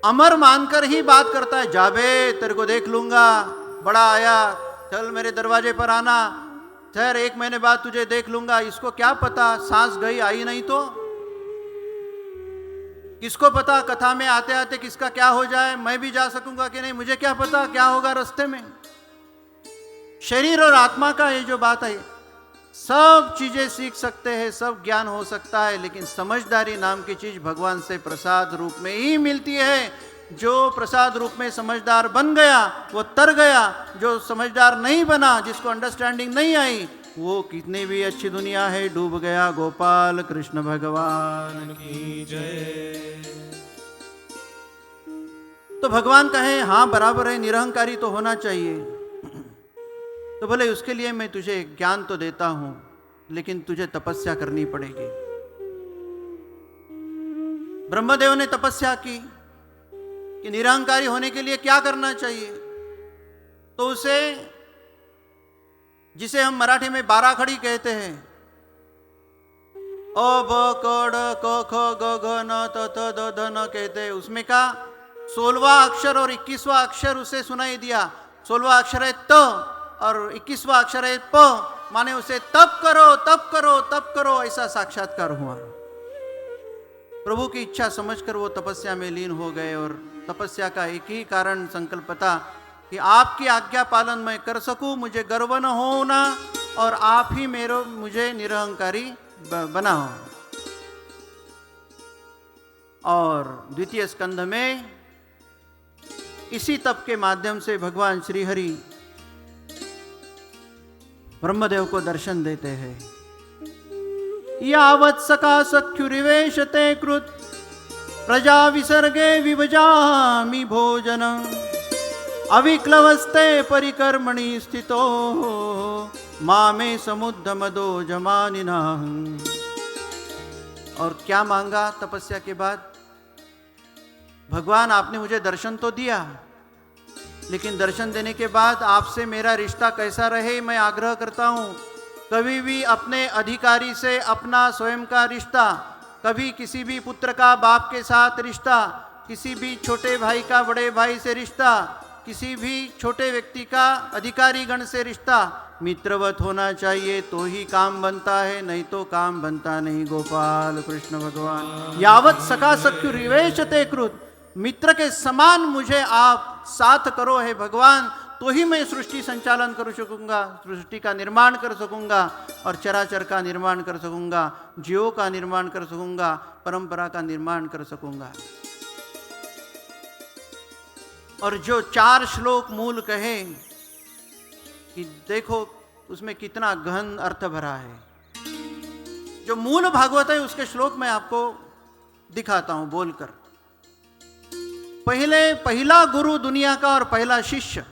अमर मानकर ही बात करता है। जाबे तेरे को देख लूंगा, बड़ा आया, चल मेरे दरवाजे पर आना, ठहर 1 महीने बाद तुझे देख लूंगा। इसको क्या पता सांस गई आई नहीं तो? किसको पता कथा में आते आते किसका क्या हो जाए, मैं भी जा सकूंगा कि नहीं, मुझे क्या पता क्या होगा रास्ते में। शरीर और आत्मा का ये जो बात है, सब चीजें सीख सकते हैं, सब ज्ञान हो सकता है, लेकिन समझदारी नाम की चीज भगवान से प्रसाद रूप में ही मिलती है। जो प्रसाद रूप में समझदार बन गया वो तर गया, जो समझदार नहीं बना, जिसको अंडरस्टैंडिंग नहीं आई, वो कितनी भी अच्छी दुनिया है डूब गया। गोपाल कृष्ण भगवान की जय। तो भगवान कहे हाँ बराबर है, निरहंकारी तो होना चाहिए। तो बोले उसके लिए मैं तुझे ज्ञान तो देता हूं, लेकिन तुझे तपस्या करनी पड़ेगी। ब्रह्मदेव ने तपस्या की कि निरहंकारी होने के लिए क्या करना चाहिए। तो उसे, जिसे हम मराठी में 12 खड़ी कहते हैं, अ ब क ड क ख ग घ न त थ द ध न कहते हैं, उसमें का 16वां अक्षर और 21वां अक्षर उसे सुनाई दिया। 16वां अक्षर है त और 21वां अक्षर है प, माने उसे तप करो तप करो तप करो, ऐसा साक्षात्कार हुआ। प्रभु की इच्छा समझकर वो तपस्या में लीन हो गए। और तपस्या का एक ही कारण संकल्प था कि आपकी आज्ञा पालन मैं कर सकूं, मुझे गर्व न होना, और आप ही मुझे निरहंकारी बनाओ। और द्वितीय स्कंध में इसी तप के माध्यम से भगवान श्री हरि ब्रह्मदेव को दर्शन देते हैं। यावत् सखा सख्युरिवेशते कृत प्रजा विसर्गे विभजामि भोजनम् अविक्लवस्ते परिकर्मणि स्थितो मामे समुद्ध मदो जमानिना। और क्या मांगा तपस्या के बाद? भगवान आपने मुझे दर्शन तो दिया, लेकिन दर्शन देने के बाद आपसे मेरा रिश्ता कैसा रहे मैं आग्रह करता हूँ। कभी भी अपने अधिकारी से अपना स्वयं का रिश्ता, कभी किसी भी पुत्र का बाप के साथ रिश्ता, किसी भी छोटे भाई का बड़े भाई से रिश्ता, किसी भी छोटे व्यक्ति का अधिकारी गण से रिश्ता मित्रवत होना चाहिए, तो ही काम बनता है, नहीं तो काम बनता नहीं। गोपाल कृष्ण भगवान। यावत् सखा सख्यु रिवेशते कृत, मित्र के समान मुझे आप साथ करो है भगवान, तो ही मैं सृष्टि संचालन कर सकूंगा, सृष्टि का निर्माण कर सकूंगा, और चराचर का निर्माण कर सकूंगा, जीवों का निर्माण कर सकूंगा, परंपरा का निर्माण कर सकूंगा। और जो 4 श्लोक मूल कहे कि देखो उसमें कितना गहन अर्थ भरा है। जो मूल भागवत है उसके श्लोक मैं आपको दिखाता हूं बोलकर। पहला गुरु दुनिया का और पहला शिष्य,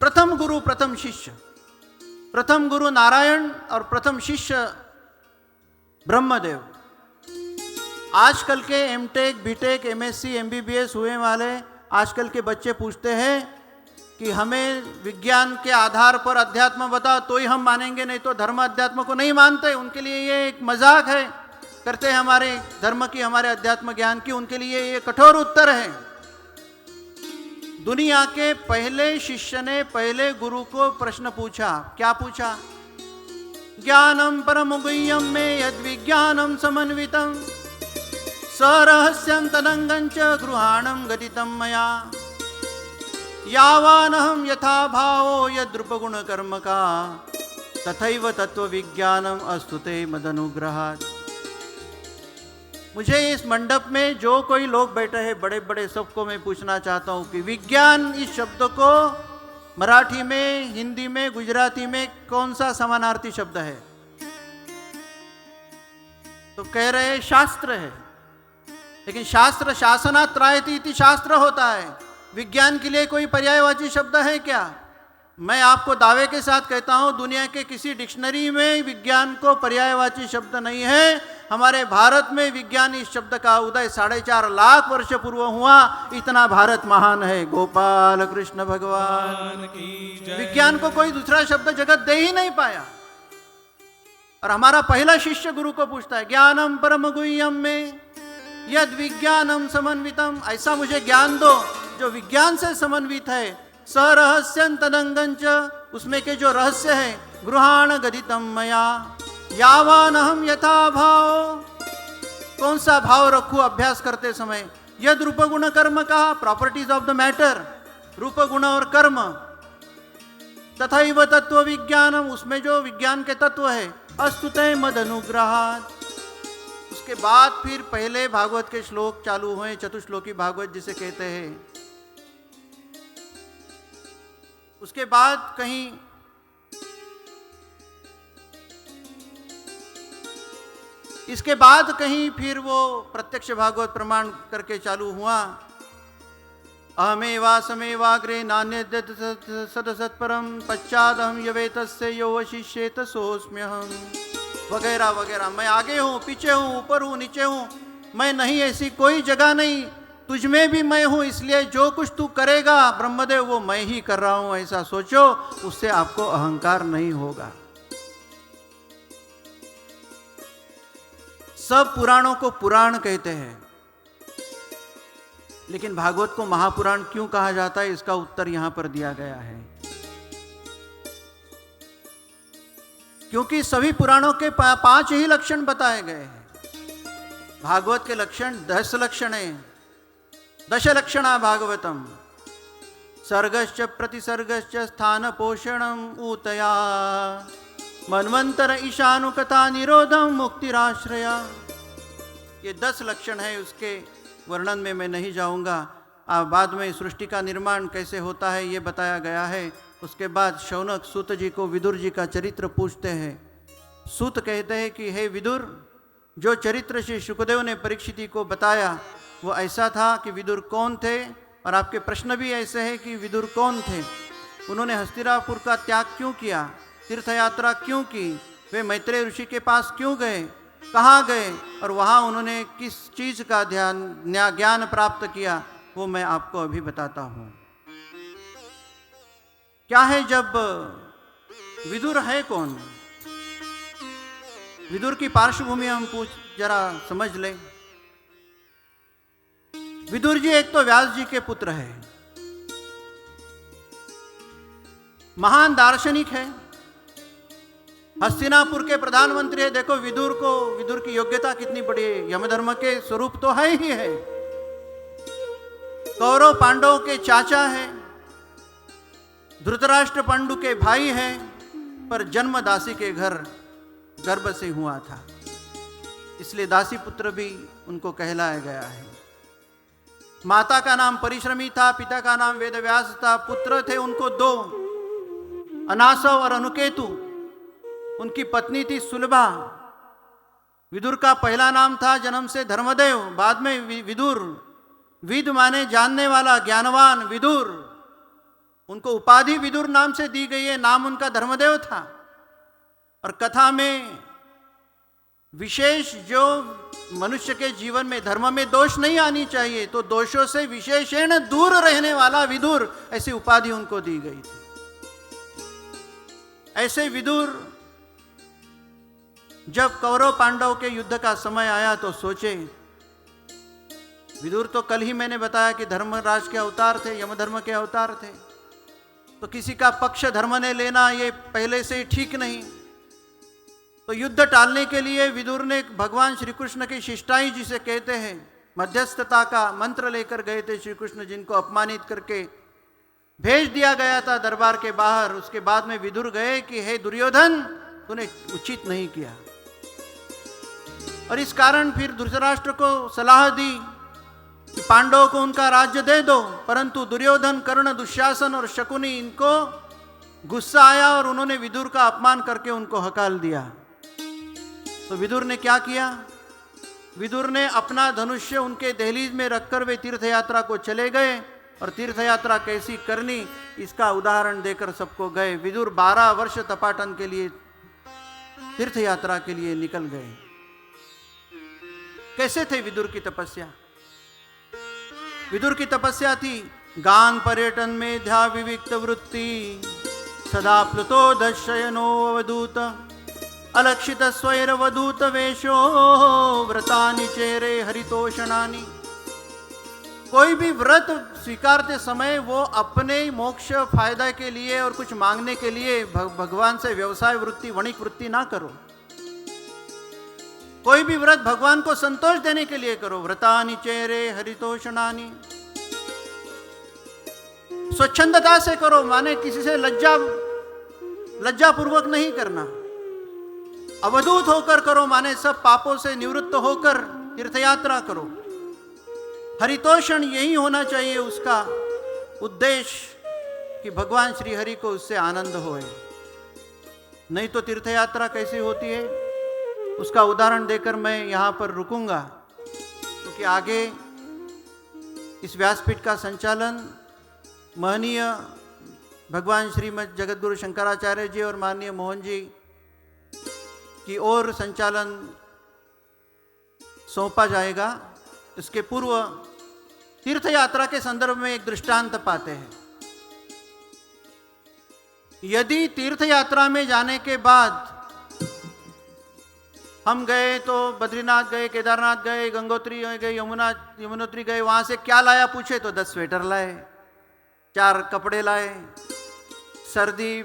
प्रथम गुरु प्रथम शिष्य, प्रथम गुरु नारायण और प्रथम शिष्य ब्रह्मदेव। आजकल के एमटेक बीटेक एमएससी एमबीबीएस हुए वाले आजकल के बच्चे पूछते हैं कि हमें विज्ञान के आधार पर अध्यात्म बताओ तो ही हम मानेंगे, नहीं तो धर्म अध्यात्म को नहीं मानते। उनके लिए ये एक मजाक है, करते हैं हमारे धर्म की, हमारे अध्यात्म ज्ञान की, उनके लिए ये कठोर उत्तर है। दुनिया के पहले शिष्य ने पहले गुरु को प्रश्न पूछा। क्या पूछा? ज्ञानम परम गुह्यम में यद विज्ञानम समन्वितम सरहस्यं तदंगं च गृहाणं गदितं मया यावानहं यथा भावो यद्रूपगुण कर्म का तथैव तत्व विज्ञानम अस्तुते मदनुग्रहात्। मुझे इस मंडप में जो कोई लोग बैठे हैं बड़े बड़े, सबको मैं पूछना चाहता हूँ कि विज्ञान इस शब्द को मराठी में, हिंदी में, गुजराती में कौन सा समानार्थी शब्द है? तो कह रहे शास्त्र है। लेकिन शास्त्र शासनात् त्रायते इति शास्त्र होता है। विज्ञान के लिए कोई पर्यायवाची शब्द है क्या? मैं आपको दावे के साथ कहता हूं, दुनिया के किसी डिक्शनरी में विज्ञान को पर्यायवाची शब्द नहीं है। हमारे भारत में विज्ञान इस शब्द का उदय 4.5 लाख वर्ष पूर्व हुआ। इतना भारत महान है। गोपाल कृष्ण भगवान की जय। विज्ञान को कोई दूसरा शब्द जगत दे ही नहीं पाया। और हमारा पहला शिष्य गुरु को पूछता है, ज्ञानम परम गुह्यम में यद विज्ञानम समन्वितम, ऐसा मुझे ज्ञान दो जो विज्ञान से समन्वित है। सरहस्यं तदंगंच, उसमें के जो रहस्य है, गृहाण गदितम मया यावान हम यथा भाव, कौन सा भाव रखूं अभ्यास करते समय। यद रूप गुण कर्म कहा, प्रॉपर्टीज ऑफ द मैटर, रूप गुण और कर्म। तथैव तत्व विज्ञानम, उसमें जो विज्ञान के तत्व है। अस्तुते मद अनुग्रहात्, उसके बाद फिर पहले भागवत के श्लोक चालू हुए, चतुश्लोकी भागवत जिसे कहते हैं। उसके बाद कहीं इसके बाद कहीं फिर वो प्रत्यक्ष भागवत प्रमाण करके चालू हुआ। अहमेवा समेवाग्रे नान्यद्यत् सदसत्परम पश्चादहम यवेतस्य यो वशिष्येत सोऽस्म्यहम्, वगैरह वगैरह। मैं आगे हूँ, पीछे हूँ, ऊपर हूँ, नीचे हूँ, मैं नहीं, ऐसी कोई जगह नहीं, तुझमें भी मैं हूँ, इसलिए जो कुछ तू करेगा ब्रह्मदेव वो मैं ही कर रहा हूँ, ऐसा सोचो। उससे आपको अहंकार नहीं होगा। सब पुराणों को पुराण कहते हैं, लेकिन भागवत को महापुराण क्यों कहा जाता है, इसका उत्तर यहां पर दिया गया है। क्योंकि सभी पुराणों के 5 ही लक्षण बताए गए हैं। भागवत के लक्षण 10 लक्षण है। 10 लक्षणा भागवतम, सर्गश्च प्रतिसर्गश्च स्थान पोषणम ऊतया मन्वंतर ईशानुकथा निरोधम मुक्तिराश्रया। ये 10 लक्षण है, उसके वर्णन में मैं नहीं जाऊंगा। बाद में सृष्टि का निर्माण कैसे होता है ये बताया गया है। उसके बाद शौनक सूत जी को विदुर जी का चरित्र पूछते हैं। सूत कहते हैं कि हे विदुर, जो चरित्र श्री शुकदेव ने परीक्षित को बताया वो ऐसा था कि विदुर कौन थे, और आपके प्रश्न भी ऐसे हैं कि विदुर कौन थे, उन्होंने हस्तिनापुर का त्याग क्यों किया, तीर्थ यात्रा क्यों की, वे मैत्रेय ऋषि के पास क्यों गए, कहाँ गए, और वहाँ उन्होंने किस चीज़ का ज्ञान प्राप्त किया, वो मैं आपको अभी बताता हूँ। क्या है, जब विदुर है कौन, विदुर की पार्श्वभूमि हम जरा समझ लें। विदुर जी एक तो व्यास जी के पुत्र है, महान दार्शनिक है, हस्तिनापुर के प्रधानमंत्री है। देखो विदुर की योग्यता कितनी बड़ी है, यमधर्म के स्वरूप तो है ही है। कौरव पांडवों के चाचा है, धृतराष्ट्र पांडु के भाई है, पर जन्म दासी के घर गर्भ से हुआ था, इसलिए दासी पुत्र भी उनको कहलाया गया है। माता का नाम परिश्रमी था, पिता का नाम वेदव्यास था। पुत्र थे उनको 2, अनासव और अनुकेतु। उनकी पत्नी थी सुलभा। विदुर का पहला नाम था जन्म से धर्मदेव, बाद में विदुर, विद माने जानने वाला, ज्ञानवान विदुर। उनको उपाधि विदुर नाम से दी गई है, नाम उनका धर्मदेव था। और कथा में विशेष जो मनुष्य के जीवन में धर्म में दोष नहीं आनी चाहिए, तो दोषों से विशेषण दूर रहने वाला विदुर, ऐसी उपाधि उनको दी गई थी। ऐसे विदुर जब कौरव पांडव के युद्ध का समय आया तो सोचे, विदुर तो कल ही मैंने बताया कि धर्मराज के अवतार थे, यमधर्म के अवतार थे, तो किसी का पक्ष धर्म ने लेना ये पहले से ही ठीक नहीं। तो युद्ध टालने के लिए विदुर ने भगवान श्री कृष्ण की शिष्टाई जिसे कहते हैं, मध्यस्थता का मंत्र लेकर गए थे श्री कृष्ण, जिनको अपमानित करके भेज दिया गया था दरबार के बाहर। उसके बाद में विदुर गए कि हे दुर्योधन, तूने उचित नहीं किया। और इस कारण फिर धृतराष्ट्र को सलाह दी कि पांडवों को उनका राज्य दे दो, परंतु दुर्योधन, कर्ण, दुशासन और शकुनी, इनको गुस्सा आया और उन्होंने विदुर का अपमान करके उनको हकाल दिया। तो विदुर ने क्या किया, विदुर ने अपना धनुष्य उनके दहलीज में रखकर वे तीर्थ यात्रा को चले गए और तीर्थ यात्रा कैसी करनी इसका उदाहरण देकर सबको गए। विदुर 12 वर्ष तपाटन के लिए तीर्थ यात्रा के लिए निकल गए। कैसे थे विदुर की तपस्या? विदुर की तपस्या थी गान पर्यटन में ध्या विविक्त वृत्ति, सदा प्लुतो दशयनो अवधूत, अलक्षित स्वैर वधूत वेशो, व्रतानि चेरे हरितोषणानि। कोई भी व्रत स्वीकारते समय वो अपने मोक्ष फायदा के लिए और कुछ मांगने के लिए भगवान से व्यवसाय वृत्ति वणिक वृत्ति ना करो। कोई भी व्रत भगवान को संतोष देने के लिए करो। व्रतानि चेरे हरितोषणानि, स्वच्छंदता से करो, माने किसी से लज्जा पूर्वक नहीं करना। अवधूत होकर करो, माने सब पापों से निवृत्त होकर तीर्थयात्रा करो। हरितोषण यही होना चाहिए उसका उद्देश्य कि भगवान श्री हरि को उससे आनंद होए। नहीं तो तीर्थयात्रा कैसी होती है उसका उदाहरण देकर मैं यहाँ पर रुकूंगा, क्योंकि आगे इस व्यासपीठ का संचालन महनीय भगवान श्रीमद जगतगुरु शंकराचार्य जी और माननीय मोहन जी की ओर संचालन सौंपा जाएगा। इसके पूर्व तीर्थ यात्रा के संदर्भ में एक दृष्टांत पाते हैं। यदि तीर्थ यात्रा में जाने के बाद हम गए तो बद्रीनाथ गए, केदारनाथ गए, गंगोत्री गए, यमुनोत्री गए, वहां से क्या लाया पूछे तो 10 स्वेटर लाए, 4 कपड़े लाए, सर्दी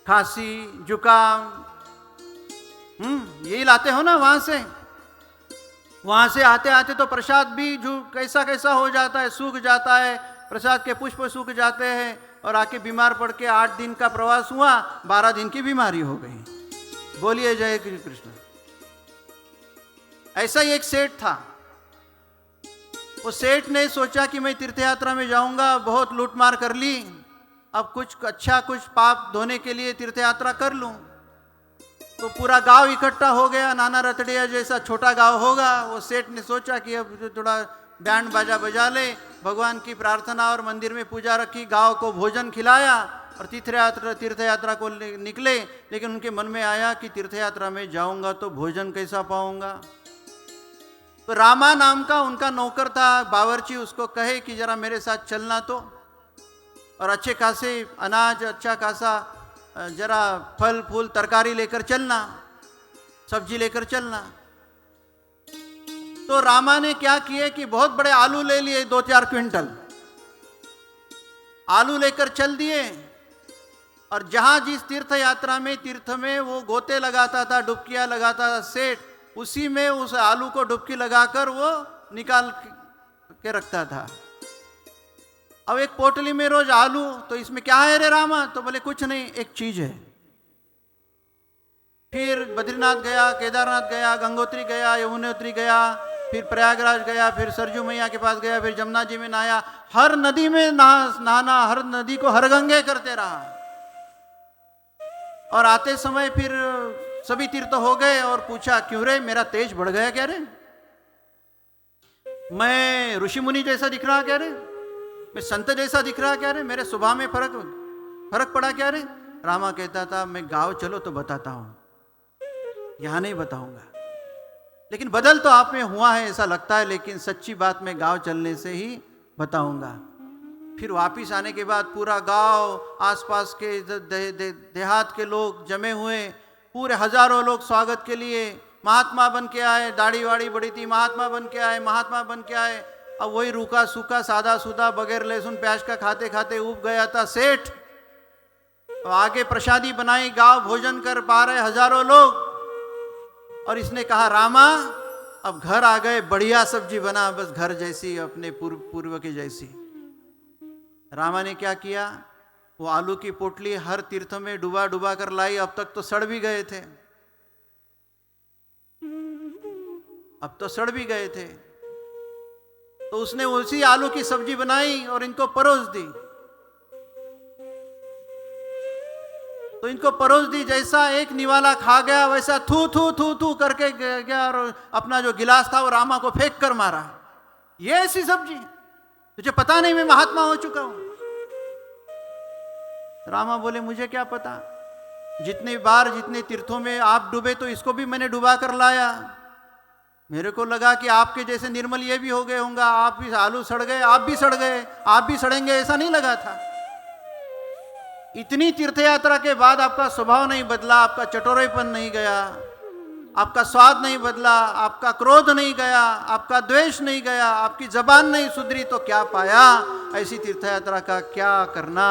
खांसी जुकाम यही लाते हो ना। वहां से आते आते तो प्रसाद भी कैसा कैसा हो जाता है, सूख जाता है, प्रसाद के पुष्प सूख जाते हैं और आके बीमार पड़ के 8 दिन का प्रवास हुआ, 12 दिन की बीमारी हो गई। बोलिए जय श्री कृष्ण। ऐसा ही एक सेठ था। वो सेठ ने सोचा कि मैं तीर्थयात्रा में जाऊंगा, बहुत लूटमार कर ली, अब कुछ अच्छा कुछ पाप धोने के लिए तीर्थयात्रा कर लूं। तो पूरा गांव इकट्ठा हो गया, नाना रतड़िया जैसा छोटा गांव होगा। वो सेठ ने सोचा कि अब थोड़ा बैंड बाजा बजा ले, भगवान की प्रार्थना और मंदिर में पूजा रखी, गांव को भोजन खिलाया और तीर्थयात्रा को निकले। लेकिन उनके मन में आया कि तीर्थयात्रा में जाऊंगा तो भोजन कैसा पाऊंगा। तो रामा नाम का उनका नौकर था, बावर्ची, उसको कहे कि जरा मेरे साथ चलना तो, और अच्छे खासे अनाज, अच्छा खासा जरा फल फूल तरकारी लेकर चलना, सब्जी लेकर चलना। तो रामा ने क्या किए कि बहुत बड़े आलू ले लिए, 2-4 क्विंटल आलू लेकर चल दिए। और जहां जिस तीर्थ यात्रा में तीर्थ में वो गोते लगाता था, डुबकियां लगाता था सेठ, उसी में उस आलू को डुबकी लगाकर वो निकाल के रखता था। अब एक पोटली में रोज आलू, तो इसमें क्या है रे रामा? तो बोले कुछ नहीं, एक चीज है। फिर बद्रीनाथ गया, केदारनाथ गया, गंगोत्री गया, यमुनोत्री गया, फिर प्रयागराज गया, फिर सरजू मैया के पास गया, फिर जमुना जी में नहाया, हर नदी में नहाना, हर नदी को हर गंगे करते रहा। और आते समय फिर सभी तीर्थ हो गए और पूछा क्यों रे, मेरा तेज बढ़ गया क्या रे? मैं ऋषि मुनि जैसा दिख रहा क्या रे? मैं संत जैसा दिख रहा क्या रे? मेरे स्वभाव में फर्क पड़ा क्या रे? रामा कहता था मैं गांव चलो तो बताता हूं, यहां नहीं बताऊंगा। लेकिन बदल तो आप में हुआ है ऐसा लगता है, लेकिन सच्ची बात मैं गांव चलने से ही बताऊंगा। फिर वापिस आने के बाद पूरा गांव, आसपास के देहात के लोग जमे हुए, पूरे हजारों लोग स्वागत के लिए महात्मा बन के आए। दाढ़ी वाड़ी बड़ी थी, महात्मा बन के आए, महात्मा बन के आए। अब वही रूखा सूखा सादा सुदा बगैर लहसुन प्याज का खाते खाते उब गया था सेठ। तो आगे प्रसादी बनाई, गांव भोजन कर पा रहे हजारों लोग। और इसने कहा रामा अब घर आ गए, बढ़िया सब्जी बना, बस घर जैसी, अपने पूर्व की जैसी। रामा ने क्या किया, वो आलू की पोटली हर तीर्थ में डुबा डुबा कर लाई। अब तक तो सड़ भी गए थे, तो उसने उसी आलू की सब्जी बनाई और इनको परोस दी। तो तो इनको परोस दी। जैसा एक निवाला खा गया वैसा थू थू थू थू करके गया और अपना जो गिलास था वो रामा को फेंक कर मारा। ये ऐसी सब्जी, तुझे पता नहीं मैं महात्मा हो चुका हूं? रामा बोले मुझे क्या पता, जितने बार जितने तीर्थों में आप डूबे तो इसको भी मैंने डुबा कर लाया। मेरे को लगा कि आपके जैसे निर्मल ये भी हो गए होंगे, आप भी आलू सड़ गए, आप भी सड़ गए, आप भी सड़ेंगे, ऐसा नहीं लगा था। इतनी तीर्थ यात्रा के बाद आपका स्वभाव नहीं बदला, आपका चटोरेपन नहीं गया, आपका स्वाद नहीं बदला, आपका क्रोध नहीं गया, आपका द्वेष नहीं गया, आपकी जबान नहीं सुधरी, तो क्या पाया? ऐसी तीर्थ यात्रा का क्या करना?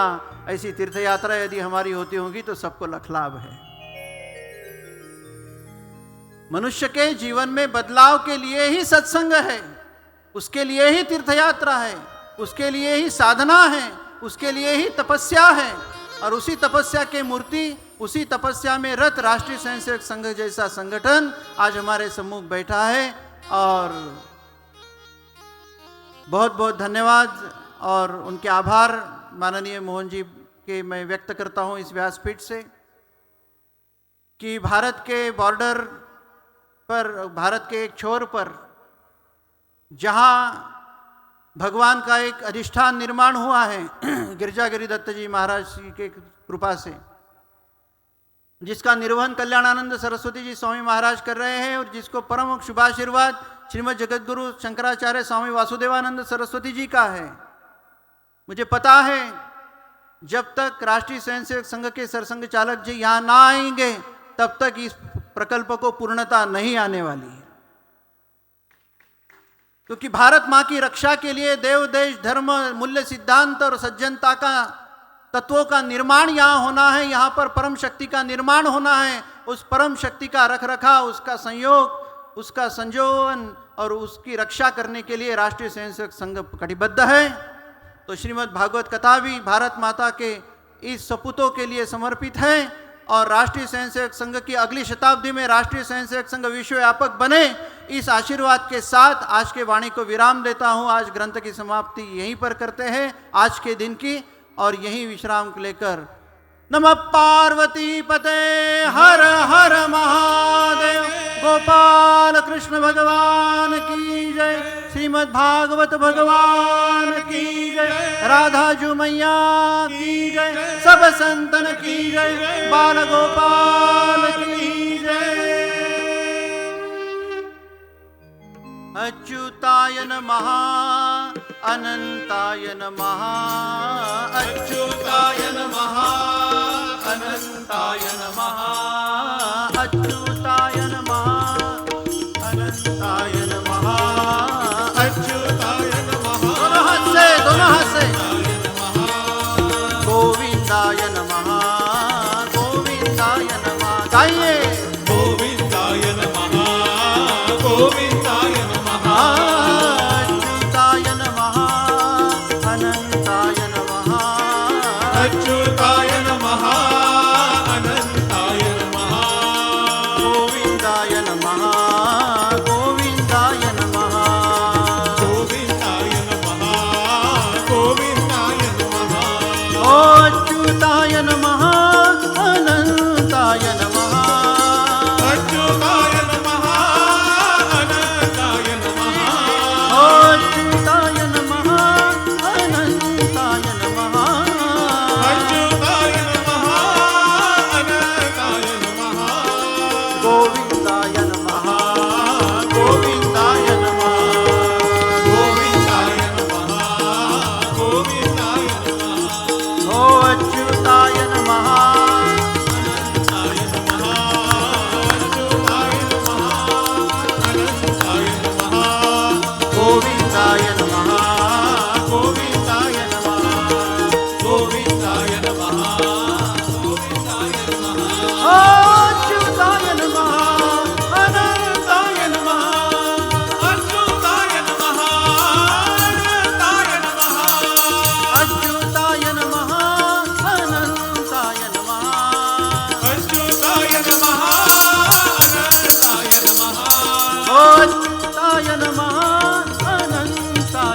ऐसी तीर्थ यात्रा यदि हमारी होती होगी तो सबको लख लाभ है। मनुष्य के जीवन में बदलाव के लिए ही सत्संग है, उसके लिए ही तीर्थ यात्रा है, उसके लिए ही साधना है, उसके लिए ही तपस्या है। और उसी तपस्या के मूर्ति, उसी तपस्या में रत राष्ट्रीय स्वयंसेवक संघ जैसा संगठन आज हमारे सम्मुख बैठा है। और बहुत बहुत धन्यवाद और उनके आभार माननीय मोहन जी के मैं व्यक्त करता हूं इस व्यासपीठ से कि भारत के बॉर्डर पर, भारत के एक छोर पर जहां भगवान का एक अधिष्ठान निर्माण हुआ है गिरजागिरी दत्त जी महाराज जी के कृपा से, जिसका निर्वहन कल्याणानंद सरस्वती जी स्वामी महाराज कर रहे हैं और जिसको परम शुभाशीर्वाद श्रीमद जगतगुरु शंकराचार्य स्वामी वासुदेवानंद सरस्वती जी का है। मुझे पता है जब तक राष्ट्रीय स्वयंसेवक संघ के सरसंघ चालक जी यहाँ ना आएंगे तब तक इस प्रकल्प को पूर्णता नहीं आने वाली है। क्योंकि भारत माँ की रक्षा के लिए देव देश धर्म मूल्य सिद्धांत और सज्जनता का तत्वों का निर्माण यहाँ होना है, यहाँ पर परम शक्ति का निर्माण होना है। उस परम शक्ति का रख रखाव, उसका संयोग, उसका संजोवन और उसकी रक्षा करने के लिए राष्ट्रीय स्वयंसेवक संघ कटिबद्ध है। तो श्रीमद् भागवत कथा भी भारत माता के इस सपूतों के लिए समर्पित है और राष्ट्रीय स्वयंसेवक संघ की अगली शताब्दी में राष्ट्रीय स्वयंसेवक संघ विश्वव्यापक बने, इस आशीर्वाद के साथ आज के वाणी को विराम देता हूँ। आज ग्रंथ की समाप्ति यहीं पर करते हैं आज के दिन की, और यहीं विश्राम लेकर नमः पार्वती पते हर हर महादेव। गोपाल कृष्ण भगवान की जय, श्रीमद् भागवत भगवान की जय, राधा जू मैया की जय, सब संतन की जय, बाल गोपाल की जय। अच्युताय नमः अनंताय नमः, अच्युताय नमः अनंताय नमः, अच्युताय नमः अनंताय नमः, अच्युताय नमः दोनों हाथ से गोविंदाय नमः, गोविंदाय नमः। गाइए गोविंदाय नमः, गोविंदाय नमः, अच्युताय नमः अनंताय नमः, अच्युताय नमः अनंताय नमः, गोविंदाय नमः, गोविंदाय नमः, गोविंदाय नमः, गोविंदाय नमः, अच्युताय नमः अनंताय नमः, अच्युताय नमः अनंताय नमः, अच्युताय नमः अनंताय नमः, अच्युताय नमः अनंताय नमः, गोविंदाय नमः, गोविंदाय नमः, गोविंदाय नमः, गोविंदाय नमः, अच्युताय नमः अनंताय नमः, अच्युताय नमः अनंताय नमः, गोविंदाय नमः, गोविंदाय नमः, गोविंदाय नमः, गोविंदाय नमः, अच्युताय नमः अनंताय नमः, अच्युताय नमः अनंताय नमः, अच्युताय नमः अनंताय नमः, अच्युताय नमः अनंताय नमः, अच्युताय नमः अनंताय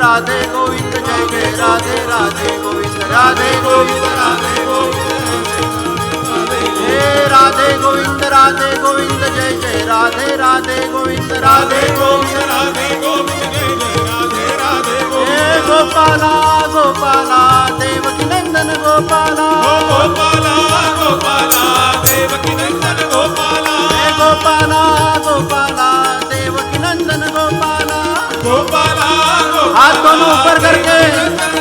राधे गोविंद जय जय राधे राधे गोविंद राधे गोविंद राधे गोविंद राधे गोविंद जय जय राधे राधे गोविंद राधे गोविंद राधे गोविंद जय जय राधे राधे हे गोपाला गोपाला देवकी नंदन गोपाला गोपाला गोपाला देवकी नंदन गोपाला हे गोपाला गोपाला देवकी नंदन गोपाला गोपाला हाथ दोनों ऊपर करके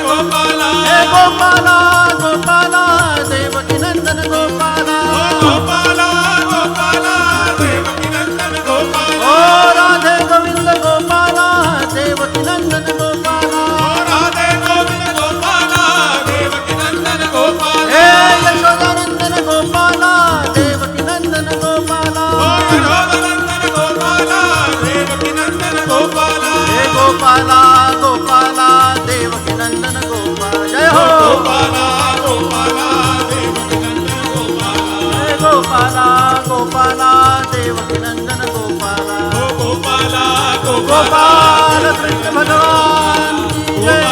गोपाला हे गोपाला गोपाला देवकी नंदन गोपाला गोपाला गोपाला देवकी नंदन गोपाला ओ राधे गोविंद गोपाला देवकी नंदन गोपाला राधे गोविंद गोपाला देवकी नंदन गोपाला हे यशोदानंदन गोपाला देवकी नंदन गोपाला यशोदानंदन गोपाला देवकी नंदन गोपाला हे गोपाला गोपाला देवकी नंदन गोपाला जय हो गोपाला गोपाला देवकी नंदन गोपाला हे गोपाला गोपाला देवकी नंदन गोपाला गोपाला गोपाल कृष्ण भगवान की जय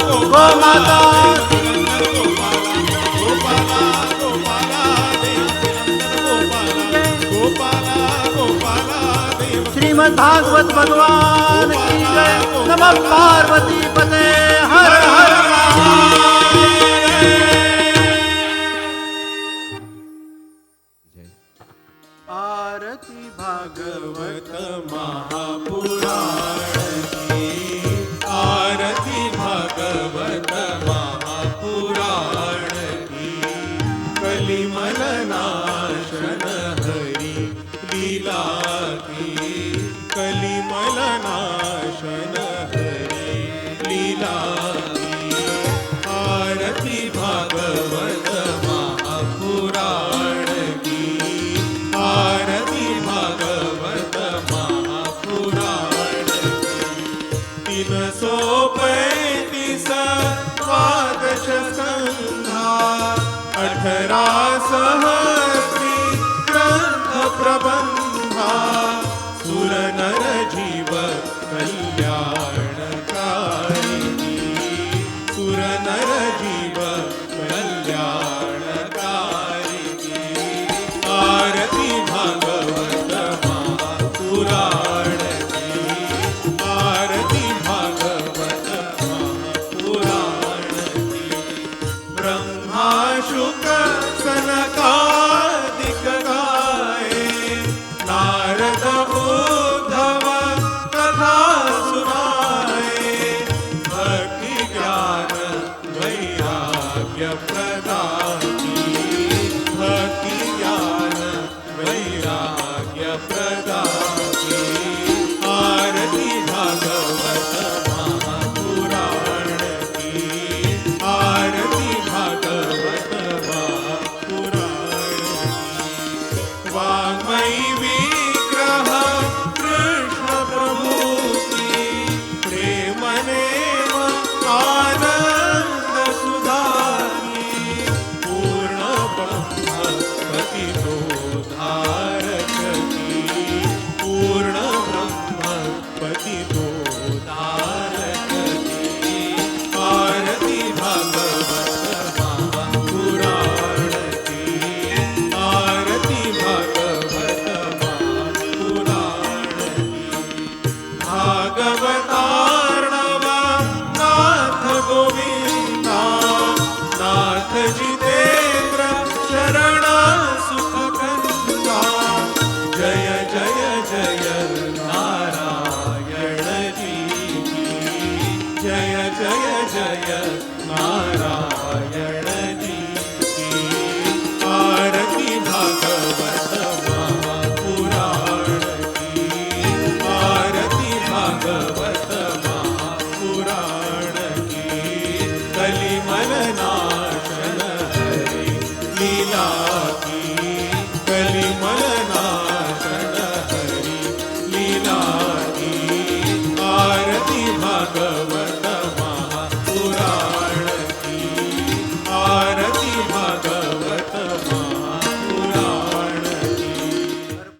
गो माता श्रीमद् भागवत भगवान की जय नमः पार्वती पते हर हर आरती भागवत महापुराण की आरती भागवत महापुराण की कलिमल नाशन हरि लीला की कलिमल नाशन हरि लीला की आरती भागवत महापुराण की आरती भागवत महापुराण की 335 द्वादश स्कंधा 18 सहस्री ग्रंथ प्रबंधा सुर नर जीव कल्याणकारिणी सुर नर जीव कल्याणकारिणी आरती भागवत महापुराण की आरती भागवत महापुराण की ब्रह्मा शुक सनकादिक गाए नारद उद्धव कथा सुनाए भक्ति ज्ञान वैराग्य प्रदाय